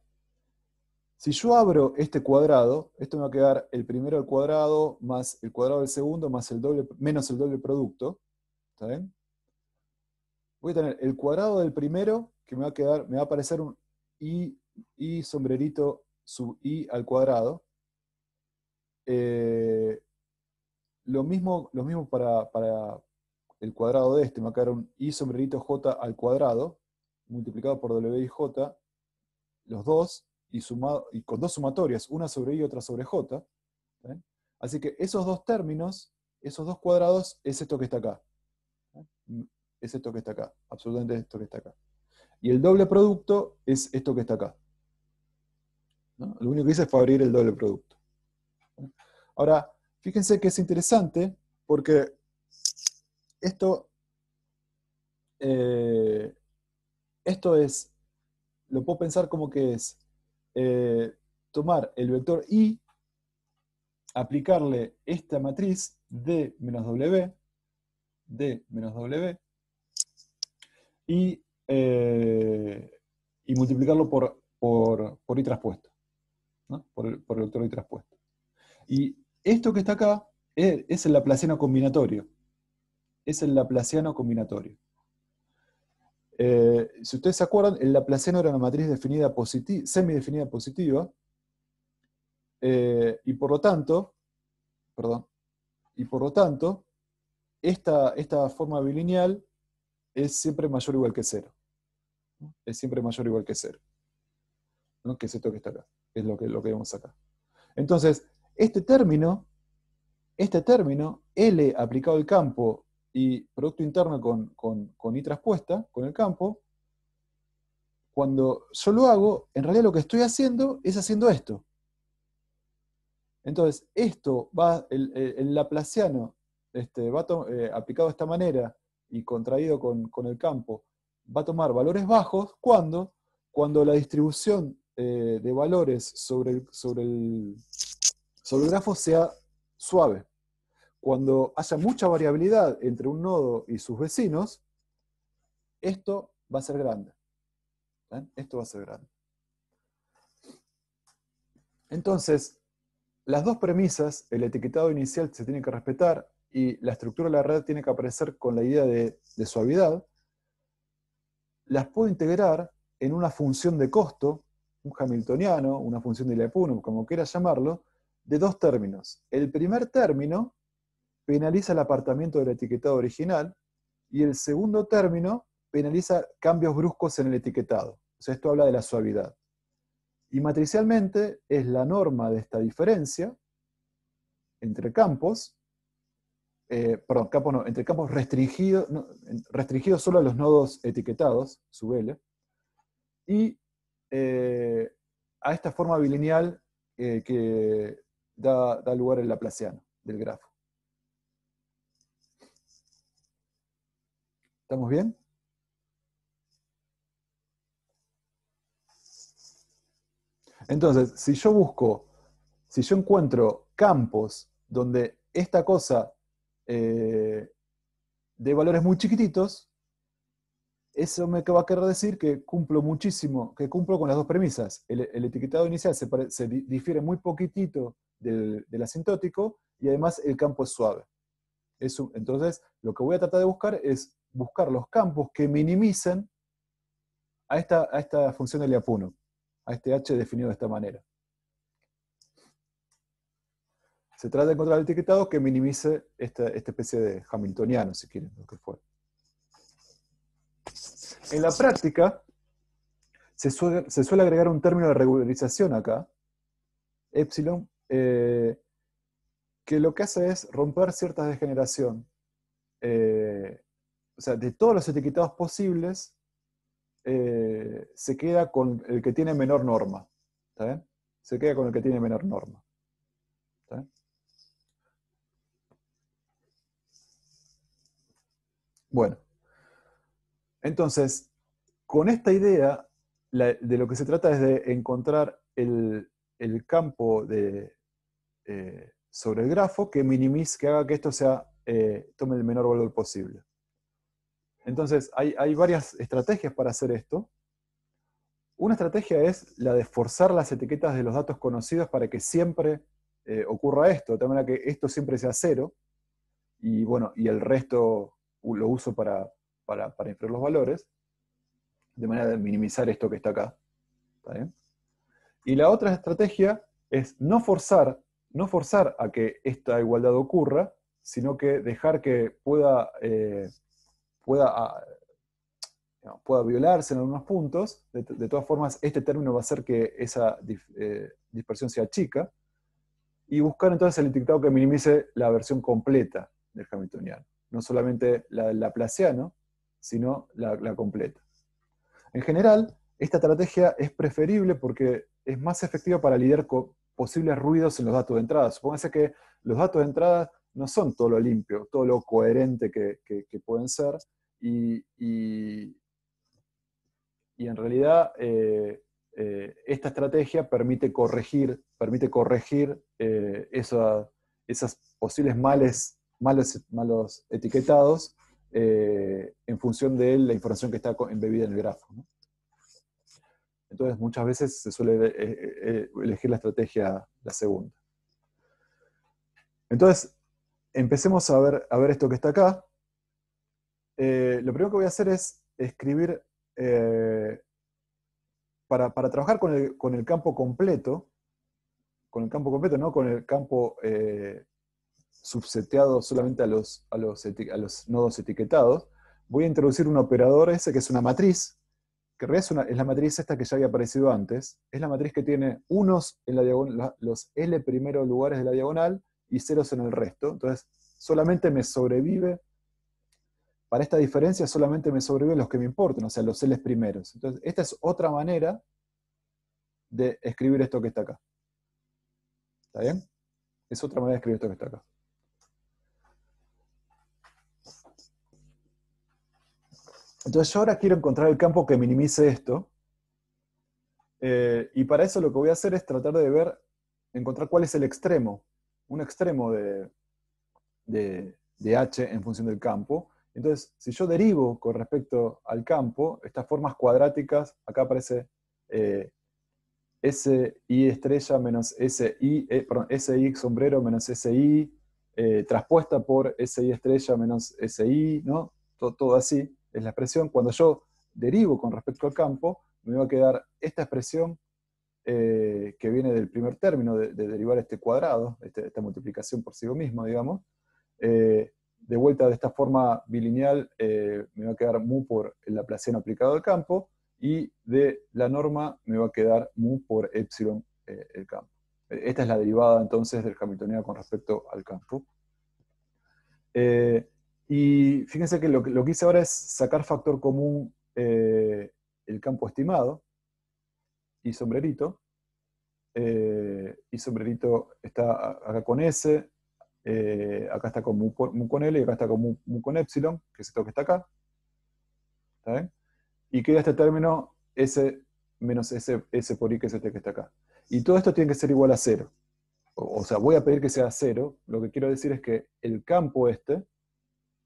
Speaker 1: Si yo abro este cuadrado, esto me va a quedar el primero al cuadrado más el cuadrado del segundo más menos el doble producto. ¿Está bien? Voy a tener el cuadrado del primero, que me va a aparecer un I sombrerito sub I al cuadrado. Lo mismo para el cuadrado de este, me va a quedar un I sombrerito J al cuadrado, multiplicado por W y J, los dos, y con dos sumatorias, una sobre I y otra sobre J. ¿Sí? Así que esos dos términos, esos dos cuadrados, es esto que está acá. ¿Sí? Es esto que está acá, absolutamente esto que está acá. Y el doble producto es esto que está acá. ¿No? Lo único que hice fue abrir el doble producto. ¿Sí? Ahora, fíjense que es interesante, porque esto es, lo puedo pensar como que es tomar el vector I, aplicarle esta matriz D menos W, D menos W, y multiplicarlo por I traspuesto, ¿no? Por el vector I traspuesto. Y esto que está acá es el laplaciano combinatorio. Es el laplaciano combinatorio. Si ustedes se acuerdan, el laplaciano era una matriz definida semidefinida positiva, y por lo tanto, esta forma bilineal es siempre mayor o igual que 0. ¿No? Es siempre mayor o igual que 0. ¿No? Que es esto que está acá. Es lo que vemos acá. Entonces, este término, L aplicado al campo y producto interno con I traspuesta, con el campo, cuando yo lo hago, en realidad lo que estoy haciendo es haciendo esto. Entonces, esto va, el laplaciano aplicado de esta manera y contraído con el campo, va a tomar valores bajos cuando la distribución de valores sobre el grafo sea suave. Cuando haya mucha variabilidad entre un nodo y sus vecinos, esto va a ser grande. ¿Ven? Esto va a ser grande. Entonces, las dos premisas, el etiquetado inicial se tiene que respetar y la estructura de la red tiene que aparecer con la idea de suavidad, las puedo integrar en una función de costo, un hamiltoniano, una función de Lyapunov, como quieras llamarlo, de dos términos. El primer término penaliza el apartamiento del etiquetado original y el segundo término penaliza cambios bruscos en el etiquetado. O sea, esto habla de la suavidad. Y matricialmente es la norma de esta diferencia entre campos, entre campos restringidos solo a los nodos etiquetados, sub L, y a esta forma bilineal que da lugar al laplaciano del grafo. ¿Estamos bien? Entonces, si yo encuentro campos donde esta cosa de valores muy chiquititos, eso me va a querer decir que cumplo con las dos premisas. El etiquetado inicial se difiere muy poquitito del asintótico y además el campo es suave. Entonces, lo que voy a tratar de buscar es buscar los campos que minimicen a esta función de Lyapunov, a este h definido de esta manera. Se trata de encontrar el etiquetado que minimice esta especie de hamiltoniano, si quieren, lo que fuera. En la práctica, se suele agregar un término de regularización acá, epsilon, que lo que hace es romper cierta degeneración. O sea, de todos los etiquetados posibles, se queda con el que tiene menor norma. ¿Está bien? Se queda con el que tiene menor norma. ¿Está bien? Bueno. Entonces, con esta idea, de lo que se trata es de encontrar el campo sobre el grafo que haga que esto tome el menor valor posible. Entonces, hay varias estrategias para hacer esto. Una estrategia es la de forzar las etiquetas de los datos conocidos para que siempre ocurra esto, de tal manera que esto siempre sea 0, y bueno, y el resto lo uso para inferir los valores, de manera de minimizar esto que está acá. ¿Está bien? Y la otra estrategia es no forzar a que esta igualdad ocurra, sino que dejar que pueda violarse en algunos puntos. De todas formas, este término va a hacer que esa dispersión sea chica, y buscar entonces el etiquetado que minimice la versión completa del hamiltoniano. No solamente la del laplaciano, sino la completa. En general, esta estrategia es preferible porque es más efectiva para lidiar con posibles ruidos en los datos de entrada. Supóngase que los datos de entrada no son todo lo limpio, todo lo coherente que pueden ser, y en realidad esta estrategia permite corregir esas posibles malos etiquetados en función de la información que está embebida en el grafo, ¿no? Entonces muchas veces se suele elegir la estrategia la segunda. Entonces, empecemos a ver esto que está acá. Lo primero que voy a hacer es escribir, para trabajar con el campo completo, no con el campo subseteado solamente a los nodos etiquetados, voy a introducir un operador ese que es una matriz, que en realidad es la matriz esta que ya había aparecido antes, es la matriz que tiene unos en la diagonal, los L primeros lugares de la diagonal y ceros en el resto. Entonces, solamente me sobrevive, para esta diferencia solamente me sobreviven los que me importan, o sea, los L primeros. Entonces, esta es otra manera de escribir esto que está acá. ¿Está bien? Es otra manera de escribir esto que está acá. Entonces yo ahora quiero encontrar el campo que minimice esto, y para eso lo que voy a hacer es tratar de encontrar cuál es el extremo, un extremo de H en función del campo. Entonces, si yo derivo con respecto al campo, estas formas cuadráticas, acá aparece SI estrella menos SI sombrero menos SI, traspuesta por SI estrella menos SI, ¿no? Todo así es la expresión. Cuando yo derivo con respecto al campo, me va a quedar esta expresión que viene del primer término de derivar este cuadrado, esta multiplicación por sí mismo, digamos. De vuelta de esta forma bilineal, me va a quedar mu por el laplaciano aplicado al campo, y de la norma me va a quedar mu por epsilon el campo. Esta es la derivada entonces del hamiltoniano con respecto al campo. Y fíjense que lo que hice ahora es sacar factor común el campo estimado, y sombrerito. Y sombrerito está acá con S, acá está con mu con L, y acá está con mu con epsilon, que es esto que está acá. ¿Está bien? Y queda este término S menos S por I, que es este que está acá. Y todo esto tiene que ser igual a 0. O sea, voy a pedir que sea 0. Lo que quiero decir es que el campo este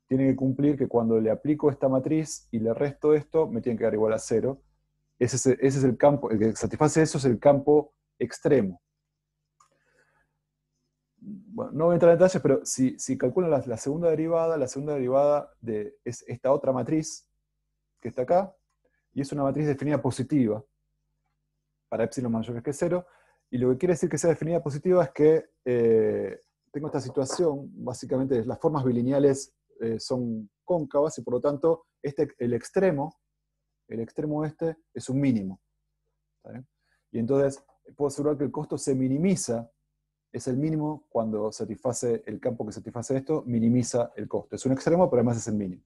Speaker 1: tiene que cumplir que cuando le aplico esta matriz y le resto esto, me tiene que dar igual a 0. Ese es el campo, el que satisface eso es el campo extremo. Bueno, no voy a entrar en detalles, pero si calculan la segunda derivada es esta otra matriz que está acá, y es una matriz definida positiva, para epsilon mayor que 0, y lo que quiere decir que sea definida positiva es que tengo esta situación, básicamente las formas bilineales son cóncavas, y por lo tanto el extremo este es un mínimo. ¿Está bien? Y entonces puedo asegurar que el costo se minimiza, es el mínimo cuando satisface el campo que satisface esto, minimiza el costo. Es un extremo, pero además es el mínimo.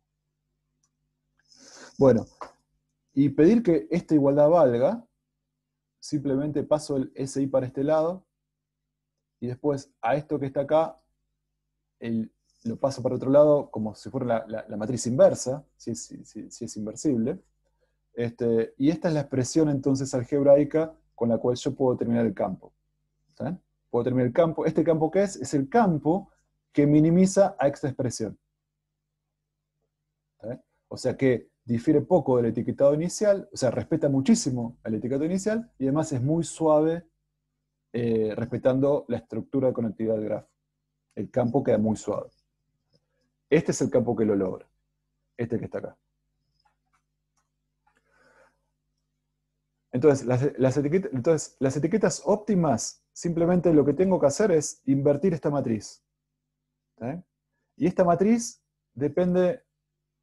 Speaker 1: Bueno, y pedir que esta igualdad valga, simplemente paso el SI para este lado, y después a esto que está acá, lo paso para otro lado como si fuera la matriz inversa, si es inversible. Y esta es la expresión entonces algebraica con la cual yo puedo determinar el campo. ¿Sí? Puedo determinar el campo. ¿Este campo qué es? Es el campo que minimiza a esta expresión. ¿Sí? O sea que difiere poco del etiquetado inicial, o sea, respeta muchísimo al etiquetado inicial, y además es muy suave respetando la estructura de conectividad del grafo. El campo queda muy suave. Este es el campo que lo logra. Este que está acá. Entonces, las etiquetas óptimas, simplemente lo que tengo que hacer es invertir esta matriz. ¿Sí? Y esta matriz depende,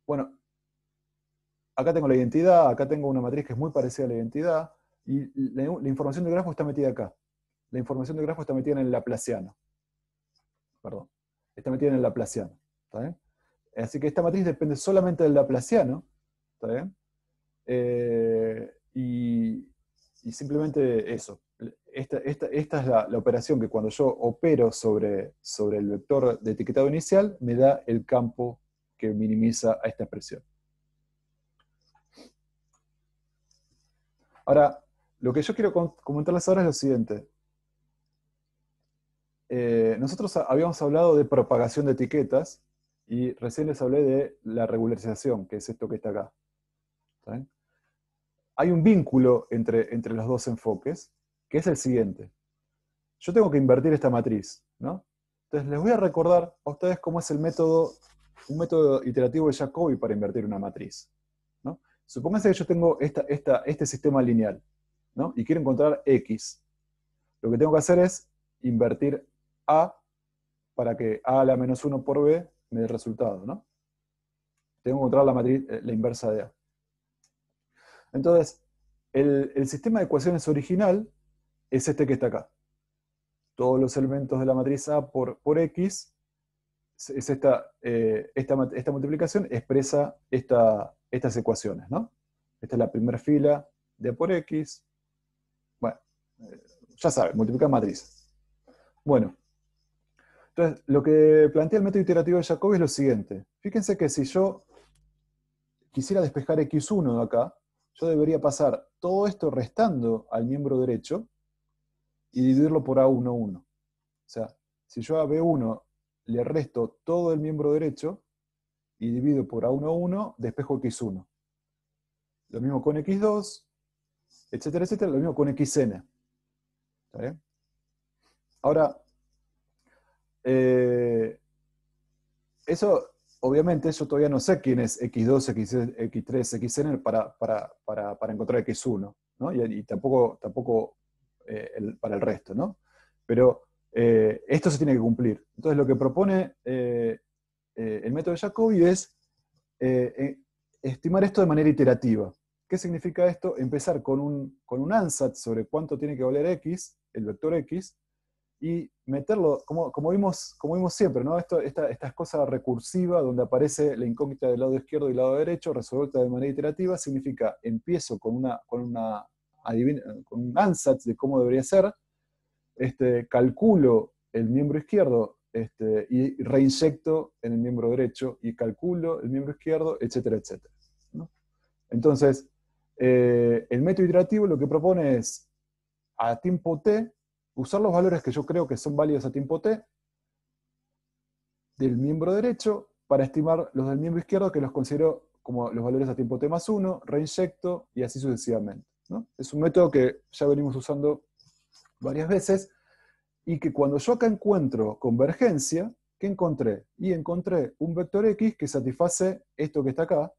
Speaker 1: bueno, acá tengo la identidad, acá tengo una matriz que es muy parecida a la identidad, y la información del grafo está metida acá. La información del grafo está metida en el laplaciano. Perdón. Está metida en el laplaciano. ¿Está bien? Así que esta matriz depende solamente del laplaciano. ¿Está bien? Y simplemente eso. Esta es la operación que cuando yo opero sobre el vector de etiquetado inicial, me da el campo que minimiza a esta expresión. Ahora, lo que yo quiero comentarles ahora es lo siguiente. Nosotros habíamos hablado de propagación de etiquetas, Y recién les hablé de la regularización, que es esto que está acá. ¿Está bien? Hay un vínculo entre los dos enfoques, que es el siguiente. Yo tengo que invertir esta matriz, ¿no? Entonces les voy a recordar a ustedes cómo es un método iterativo de Jacobi para invertir una matriz, ¿no? Supónganse que yo tengo este sistema lineal, ¿no? Y quiero encontrar X. Lo que tengo que hacer es invertir A para que A a la menos 1 por B me dé el resultado, ¿no? Tengo que encontrar la matriz, la inversa de A. Entonces, el sistema de ecuaciones original es este que está acá. Todos los elementos de la matriz A por X, es esta multiplicación expresa estas ecuaciones, ¿no? Esta es la primera fila de A por X. Bueno, ya saben, multiplicar matrices. Bueno, entonces lo que plantea el método iterativo de Jacobi es lo siguiente. Fíjense que si yo quisiera despejar X1 de acá, yo debería pasar todo esto restando al miembro derecho y dividirlo por A11. O sea, si yo a B1 le resto todo el miembro derecho y divido por A11, despejo X1. Lo mismo con X2, etcétera, etcétera. Lo mismo con Xn. ¿Está bien? Ahora, eso, obviamente, yo todavía no sé quién es X2, X3, Xn para encontrar X1, ¿no? Y tampoco para el resto, ¿no? Pero esto se tiene que cumplir. Entonces, lo que propone el método de Jacobi es estimar esto de manera iterativa. ¿Qué significa esto? Empezar con un ansatz sobre cuánto tiene que valer X, el vector X, y meterlo, como vimos siempre, ¿no? Esta cosa recursiva donde aparece la incógnita del lado izquierdo y del lado derecho, resuelta de manera iterativa, significa, empiezo con un ansatz de cómo debería ser, calculo el miembro izquierdo y reinyecto en el miembro derecho, y calculo el miembro izquierdo, etcétera, etcétera, ¿no? Entonces, el método iterativo lo que propone es, a tiempo t, usar los valores que yo creo que son válidos a tiempo t del miembro derecho para estimar los del miembro izquierdo, que los considero como los valores a tiempo t más 1, reinyecto y así sucesivamente, ¿no? Es un método que ya venimos usando varias veces y que cuando yo acá encuentro convergencia, ¿qué encontré? Y encontré un vector X que satisface esto que está acá,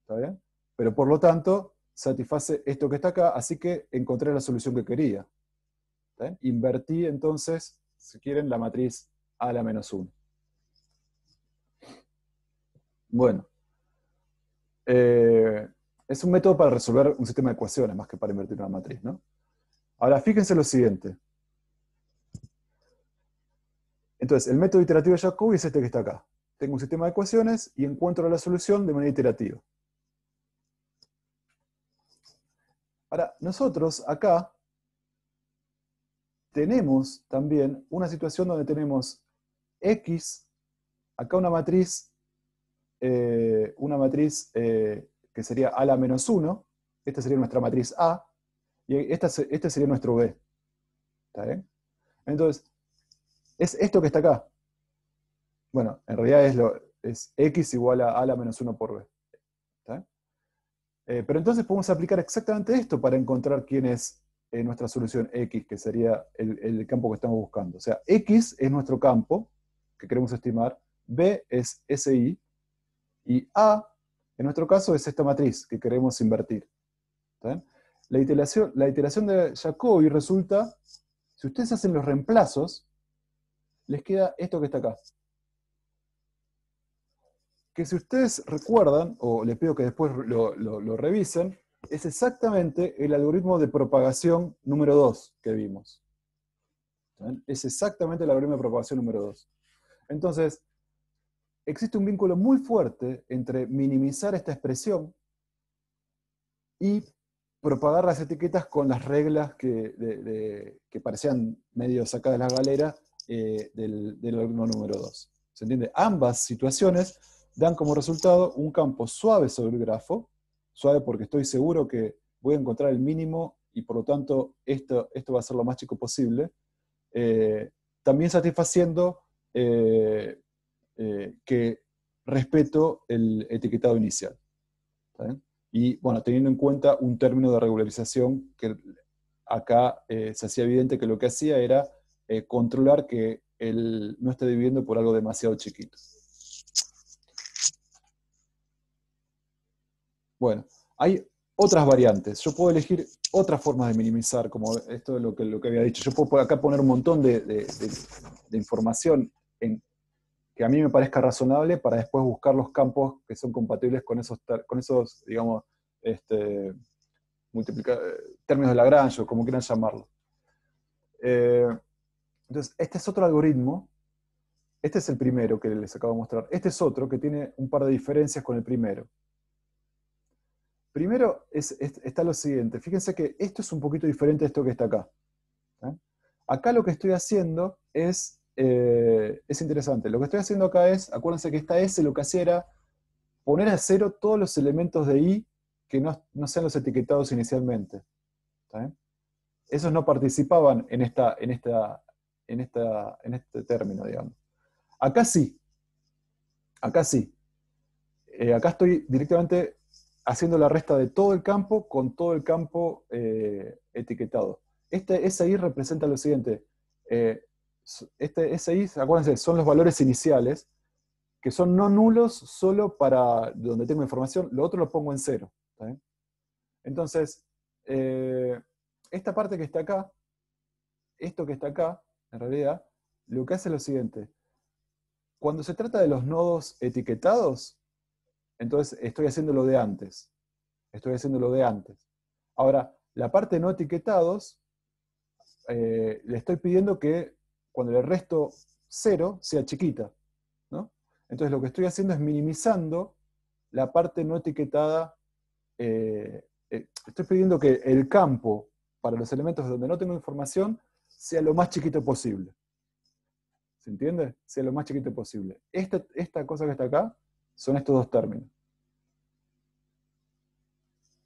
Speaker 1: ¿está bien? Pero por lo tanto, satisface esto que está acá, así que encontré la solución que quería. ¿Bien? Invertí entonces, si quieren, la matriz A a la menos 1. Bueno, es un método para resolver un sistema de ecuaciones más que para invertir una matriz, ¿no? Ahora, fíjense lo siguiente. Entonces, el método iterativo de Jacobi es este que está acá. Tengo un sistema de ecuaciones y encuentro la solución de manera iterativa. Ahora, nosotros acá tenemos también una situación donde tenemos X, acá una matriz que sería A a la menos 1, esta sería nuestra matriz A, y este sería nuestro B. ¿Está bien? Entonces, es esto que está acá. Bueno, en realidad es X igual a la menos 1 por B. ¿Está bien? Pero entonces podemos aplicar exactamente esto para encontrar quién es nuestra solución X, que sería el campo que estamos buscando. O sea, X es nuestro campo que queremos estimar, B es SI, y A, en nuestro caso, es esta matriz que queremos invertir. ¿Está bien? La iteración de Jacobi resulta, si ustedes hacen los reemplazos, les queda esto que está acá. Que si ustedes recuerdan, o les pido que después lo revisen, es exactamente el algoritmo de propagación número 2 que vimos. ¿Está bien? Es exactamente el algoritmo de propagación número 2. Entonces, existe un vínculo muy fuerte entre minimizar esta expresión y propagar las etiquetas con las reglas que parecían medio sacadas de la galera del algoritmo número 2. ¿Se entiende? Ambas situaciones dan como resultado un campo suave sobre el grafo, suave porque estoy seguro que voy a encontrar el mínimo y por lo tanto esto va a ser lo más chico posible, también satisfaciendo que respeto el etiquetado inicial. ¿Está bien? Y bueno, teniendo en cuenta un término de regularización que acá se hacía evidente que lo que hacía era controlar que él no esté dividiendo por algo demasiado chiquito. Bueno, hay otras variantes. Yo puedo elegir otras formas de minimizar, como esto de lo que había dicho. Yo puedo acá poner un montón de información que a mí me parezca razonable para después buscar los campos que son compatibles con esos digamos, términos de Lagrange, o como quieran llamarlo. Entonces, este es otro algoritmo. Este es el primero que les acabo de mostrar. Este es otro que tiene un par de diferencias con el primero. Primero está lo siguiente. Fíjense que esto es un poquito diferente de esto que está acá. Acá lo que estoy haciendo es interesante. Lo que estoy haciendo acá es, acuérdense que esta S lo que hacía era poner a cero todos los elementos de I que no sean los etiquetados inicialmente. Esos no participaban en este término, digamos. Acá sí. Acá sí. Acá estoy directamente haciendo la resta de todo el campo con todo el campo etiquetado. Este SI representa lo siguiente. Este SI, acuérdense, son los valores iniciales, que son no nulos solo para donde tengo información, lo otro lo pongo en cero. ¿Está bien? Entonces, esta parte que está acá, esto que está acá, en realidad, lo que hace es lo siguiente. Cuando se trata de los nodos etiquetados, entonces estoy haciendo lo de antes. Estoy haciendo lo de antes. Ahora, la parte no etiquetados, le estoy pidiendo que cuando le resto 0 sea chiquita, ¿no? Entonces lo que estoy haciendo es minimizando la parte no etiquetada. Estoy pidiendo que el campo para los elementos donde no tengo información sea lo más chiquito posible. ¿Se entiende? Sea lo más chiquito posible. Esta cosa que está acá son estos dos términos.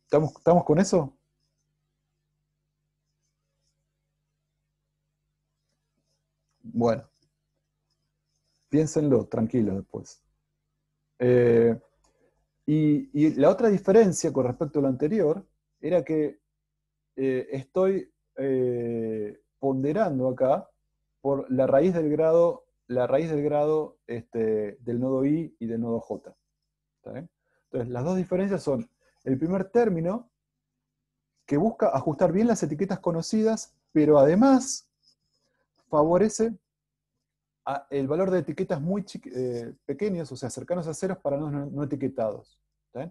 Speaker 1: ¿Estamos con eso? Bueno, piénsenlo, tranquilos después. Y la otra diferencia con respecto a lo anterior era que estoy ponderando acá por la raíz del grado del nodo I y del nodo J. ¿Está bien? Entonces, las dos diferencias son el primer término, que busca ajustar bien las etiquetas conocidas, pero además favorece el valor de etiquetas muy pequeños, o sea, cercanos a ceros para no etiquetados. ¿Está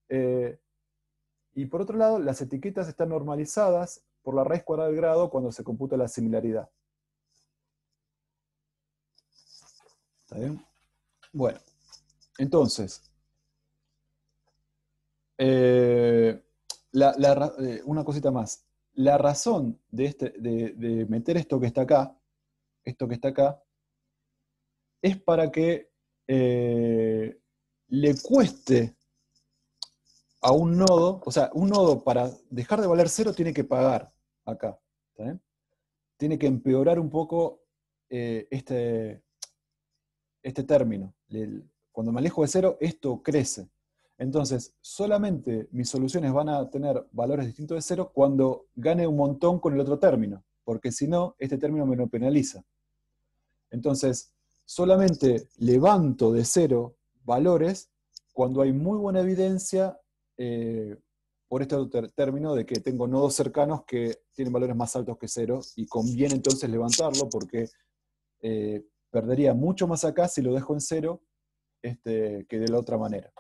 Speaker 1: bien? Y por otro lado, las etiquetas están normalizadas por la raíz cuadrada del grado cuando se computa la similaridad. ¿Está bien? Bueno, entonces, una cosita más. La razón de meter esto que está acá, es para que le cueste a un nodo, o sea, un nodo para dejar de valer 0 tiene que pagar acá. ¿Está bien? Tiene que empeorar un poco este término. Cuando me alejo de 0, esto crece. Entonces, solamente mis soluciones van a tener valores distintos de 0 cuando gane un montón con el otro término, porque si no, este término me lo penaliza. Entonces, solamente levanto de 0 valores cuando hay muy buena evidencia por este otro término de que tengo nodos cercanos que tienen valores más altos que 0 y conviene entonces levantarlo porque perdería mucho más acá si lo dejo en 0 que de la otra manera.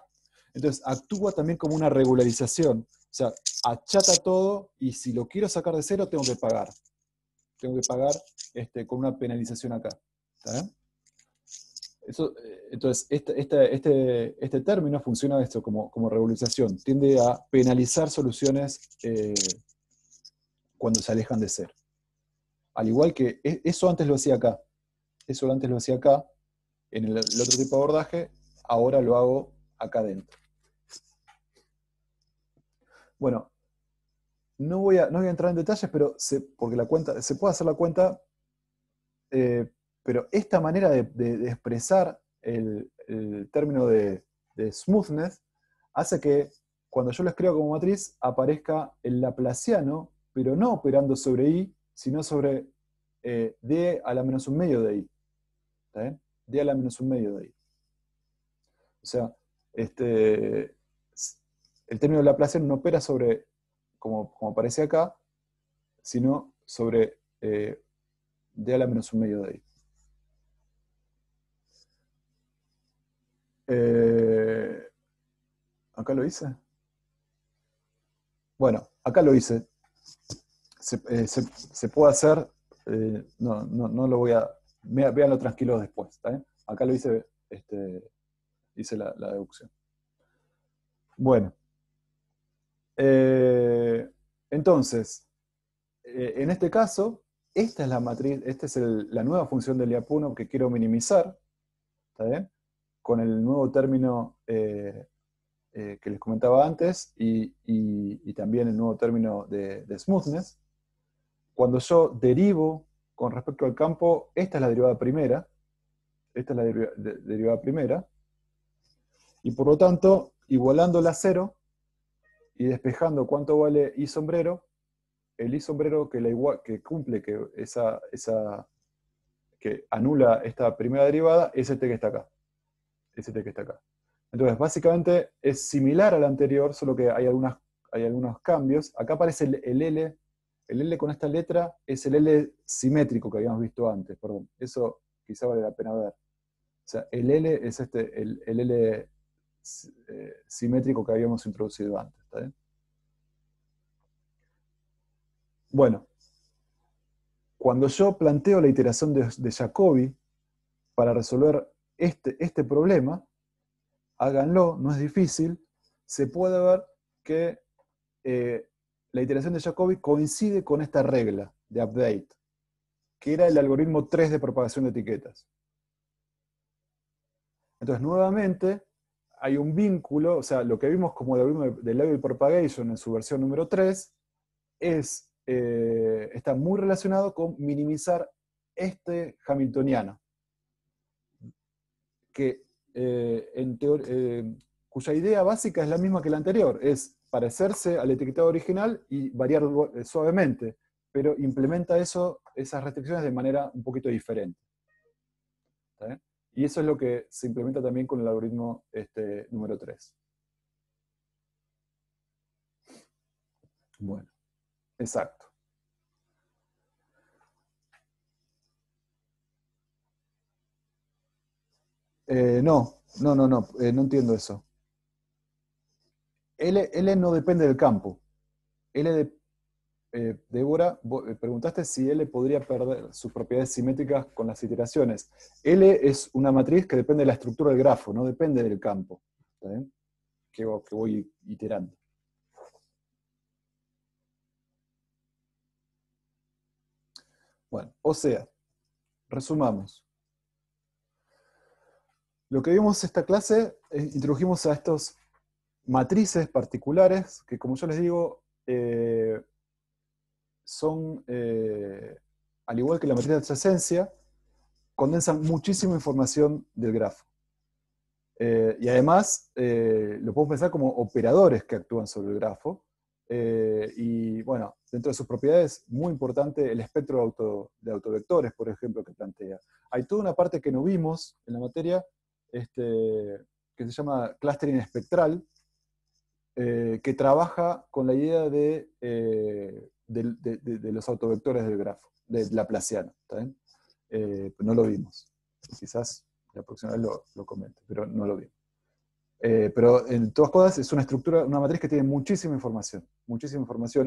Speaker 1: Entonces, actúa también como una regularización. O sea, achata todo y si lo quiero sacar de 0 tengo que pagar. Tengo que pagar con una penalización acá. ¿Está bien? Entonces, este término funciona como regularización. Tiende a penalizar soluciones cuando se alejan de 0. Al igual que eso antes lo hacía acá. Eso antes lo hacía acá, en el otro tipo de abordaje, ahora lo hago acá adentro. Bueno, no voy a entrar en detalles, pero porque se puede hacer la cuenta, pero esta manera de expresar el término de smoothness hace que cuando yo lo escribo como matriz aparezca el laplaciano, pero no operando sobre i, sino sobre d a la menos un medio de i. ¿Está bien? D a la menos un medio de i. O sea, el término laplaciano no opera sobre, como aparece acá, sino sobre d a la menos un medio de i. ¿Acá lo hice? Bueno, acá lo hice. Se puede hacer, no lo voy a... Véanlo tranquilos después, ¿está bien? Acá lo hice, hice la deducción. Bueno. Entonces, en este caso, esta es la matriz, esta es la nueva función de Lyapunov que quiero minimizar, ¿está bien? Con el nuevo término que les comentaba antes y también el nuevo término de smoothness. Cuando yo derivo con respecto al campo, esta es la derivada primera, esta es la derivada primera, y por lo tanto, igualándola a cero y despejando cuánto vale i sombrero, el i sombrero que cumple que anula esta primera derivada es este que está acá. Este que está acá. Entonces, básicamente es similar al anterior, solo que hay algunos cambios. Acá aparece el L. El L con esta letra es el L simétrico que habíamos visto antes, perdón. Eso quizá vale la pena ver. O sea, el L es el L simétrico que habíamos introducido antes. ¿Está bien? Bueno, cuando yo planteo la iteración de Jacobi para resolver este problema, háganlo, no es difícil, se puede ver que la iteración de Jacobi coincide con esta regla de update, que era el algoritmo 3 de propagación de etiquetas. Entonces, nuevamente, hay un vínculo, o sea, lo que vimos como el algoritmo de Level Propagation en su versión número 3 está muy relacionado con minimizar este hamiltoniano, que cuya idea básica es la misma que la anterior, es parecerse al etiquetado original y variar suavemente, pero implementa esas restricciones de manera un poquito diferente. ¿Está bien? Y eso es lo que se implementa también con el algoritmo número 3. Bueno, exacto. No entiendo eso. L no depende del campo. Débora, preguntaste si L podría perder sus propiedades simétricas con las iteraciones. L es una matriz que depende de la estructura del grafo, no depende del campo. ¿Está bien? Que voy iterando. Bueno, o sea, resumamos. Lo que vimos en esta clase, introdujimos a estos matrices particulares que, como yo les digo, son, al igual que la matriz de adyacencia, condensan muchísima información del grafo. Y además, lo podemos pensar como operadores que actúan sobre el grafo. Y bueno, dentro de sus propiedades, muy importante el espectro de autovectores, por ejemplo, que plantea. Hay toda una parte que no vimos en la materia, que se llama clustering espectral, que trabaja con la idea de los autovectores del grafo, del laplaciano. ¿Está bien? No lo vimos. Quizás la próxima vez lo comente, pero no lo vimos. Pero en todas cosas es una estructura, una matriz que tiene muchísima información,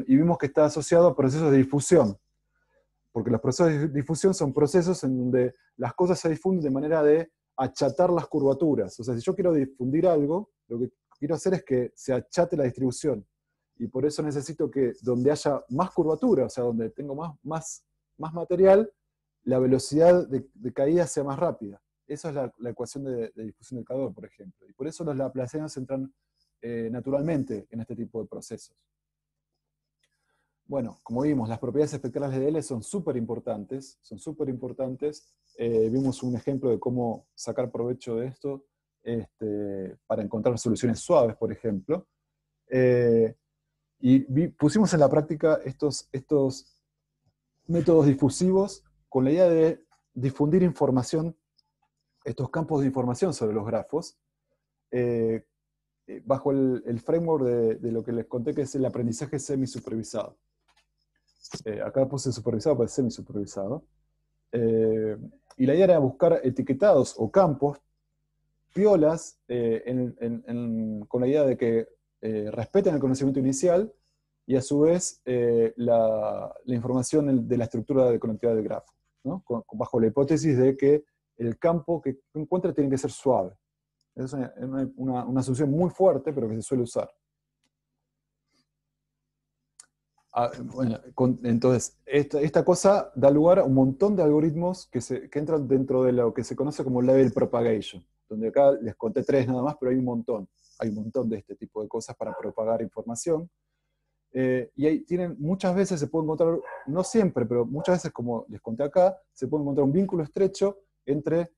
Speaker 1: y vimos que está asociado a procesos de difusión, porque los procesos de difusión son procesos en donde las cosas se difunden de manera de achatar las curvaturas. O sea, si yo quiero difundir algo, lo que quiero hacer es que se achate la distribución, y por eso necesito que donde haya más curvatura, o sea, donde tengo más material, la velocidad de caída sea más rápida. Esa es la ecuación de difusión del calor, por ejemplo. Y por eso los laplacianos entran naturalmente en este tipo de procesos. Bueno, como vimos, las propiedades espectrales de L son súper importantes, vimos un ejemplo de cómo sacar provecho de esto para encontrar soluciones suaves, por ejemplo. Pusimos en la práctica estos métodos difusivos con la idea de difundir información, estos campos de información sobre los grafos, bajo el framework de lo que les conté, que es el aprendizaje semisupervisado. Acá puse supervisado, pero es semisupervisado. Y la idea era buscar etiquetados o campos piolas con la idea de que respeten el conocimiento inicial y a su vez la información de la estructura de conectividad del grafo, ¿no? Bajo la hipótesis de que el campo que encuentre tiene que ser suave. Es una asunción muy fuerte, pero que se suele usar. Bueno, entonces, esta cosa da lugar a un montón de algoritmos que entran dentro de lo que se conoce como label propagation, donde acá les conté 3 nada más, pero hay un montón de este tipo de cosas para propagar información. Y ahí muchas veces se puede encontrar, no siempre, pero muchas veces, como les conté acá, se puede encontrar un vínculo estrecho entre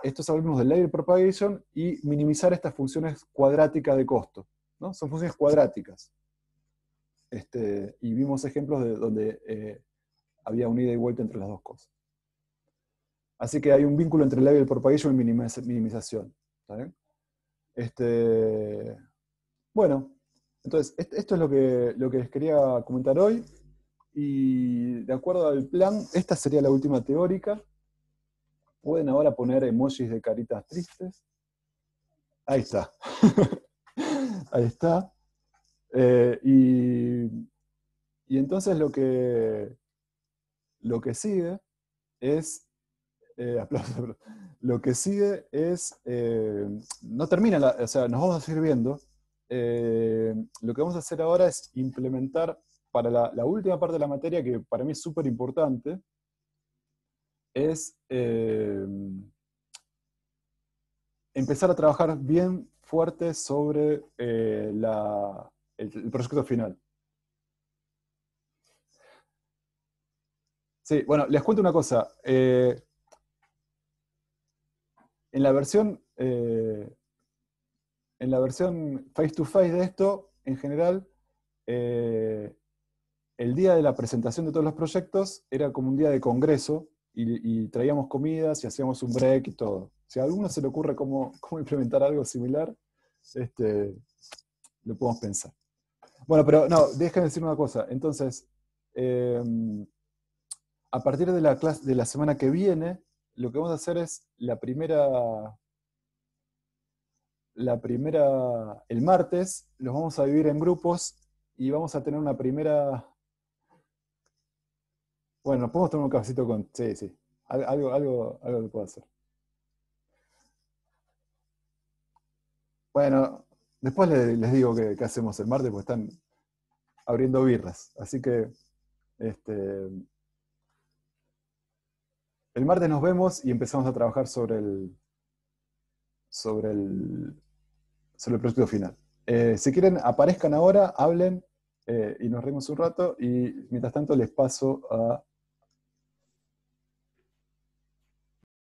Speaker 1: estos algoritmos de label propagation y minimizar estas funciones cuadráticas de costo, ¿no? Son funciones cuadráticas. Y vimos ejemplos de donde había un ida y vuelta entre las dos cosas. Así que hay un vínculo entre label propagation y minimización. ¿Está bien? Bueno, entonces, esto es lo que les quería comentar hoy. Y de acuerdo al plan, esta sería la última teórica. Pueden ahora poner emojis de caritas tristes. Ahí está. Ahí está. Y entonces lo que sigue es, aplausos, lo que sigue es, no termina, o sea, nos vamos a seguir viendo. Lo que vamos a hacer ahora es implementar para la última parte de la materia, que para mí es súper importante, es empezar a trabajar bien fuerte sobre el proyecto final. Sí, bueno, les cuento una cosa. En la versión face to face de esto, en general, el día de la presentación de todos los proyectos era como un día de congreso y traíamos comidas y hacíamos un break y todo. Si a alguno se le ocurre cómo implementar algo similar, lo podemos pensar. Bueno, pero no, déjenme decir una cosa. Entonces, a partir de la clase de la semana que viene, lo que vamos a hacer es el martes, los vamos a dividir en grupos y vamos a tener una primera. Bueno, podemos tomar un cafecito con. Sí, sí. Algo que puedo hacer. Bueno, después les digo qué hacemos el martes, porque están abriendo birras. Así que el martes nos vemos y empezamos a trabajar sobre el proyecto final. Si quieren, aparezcan ahora, hablen y nos reímos un rato, y mientras tanto les paso a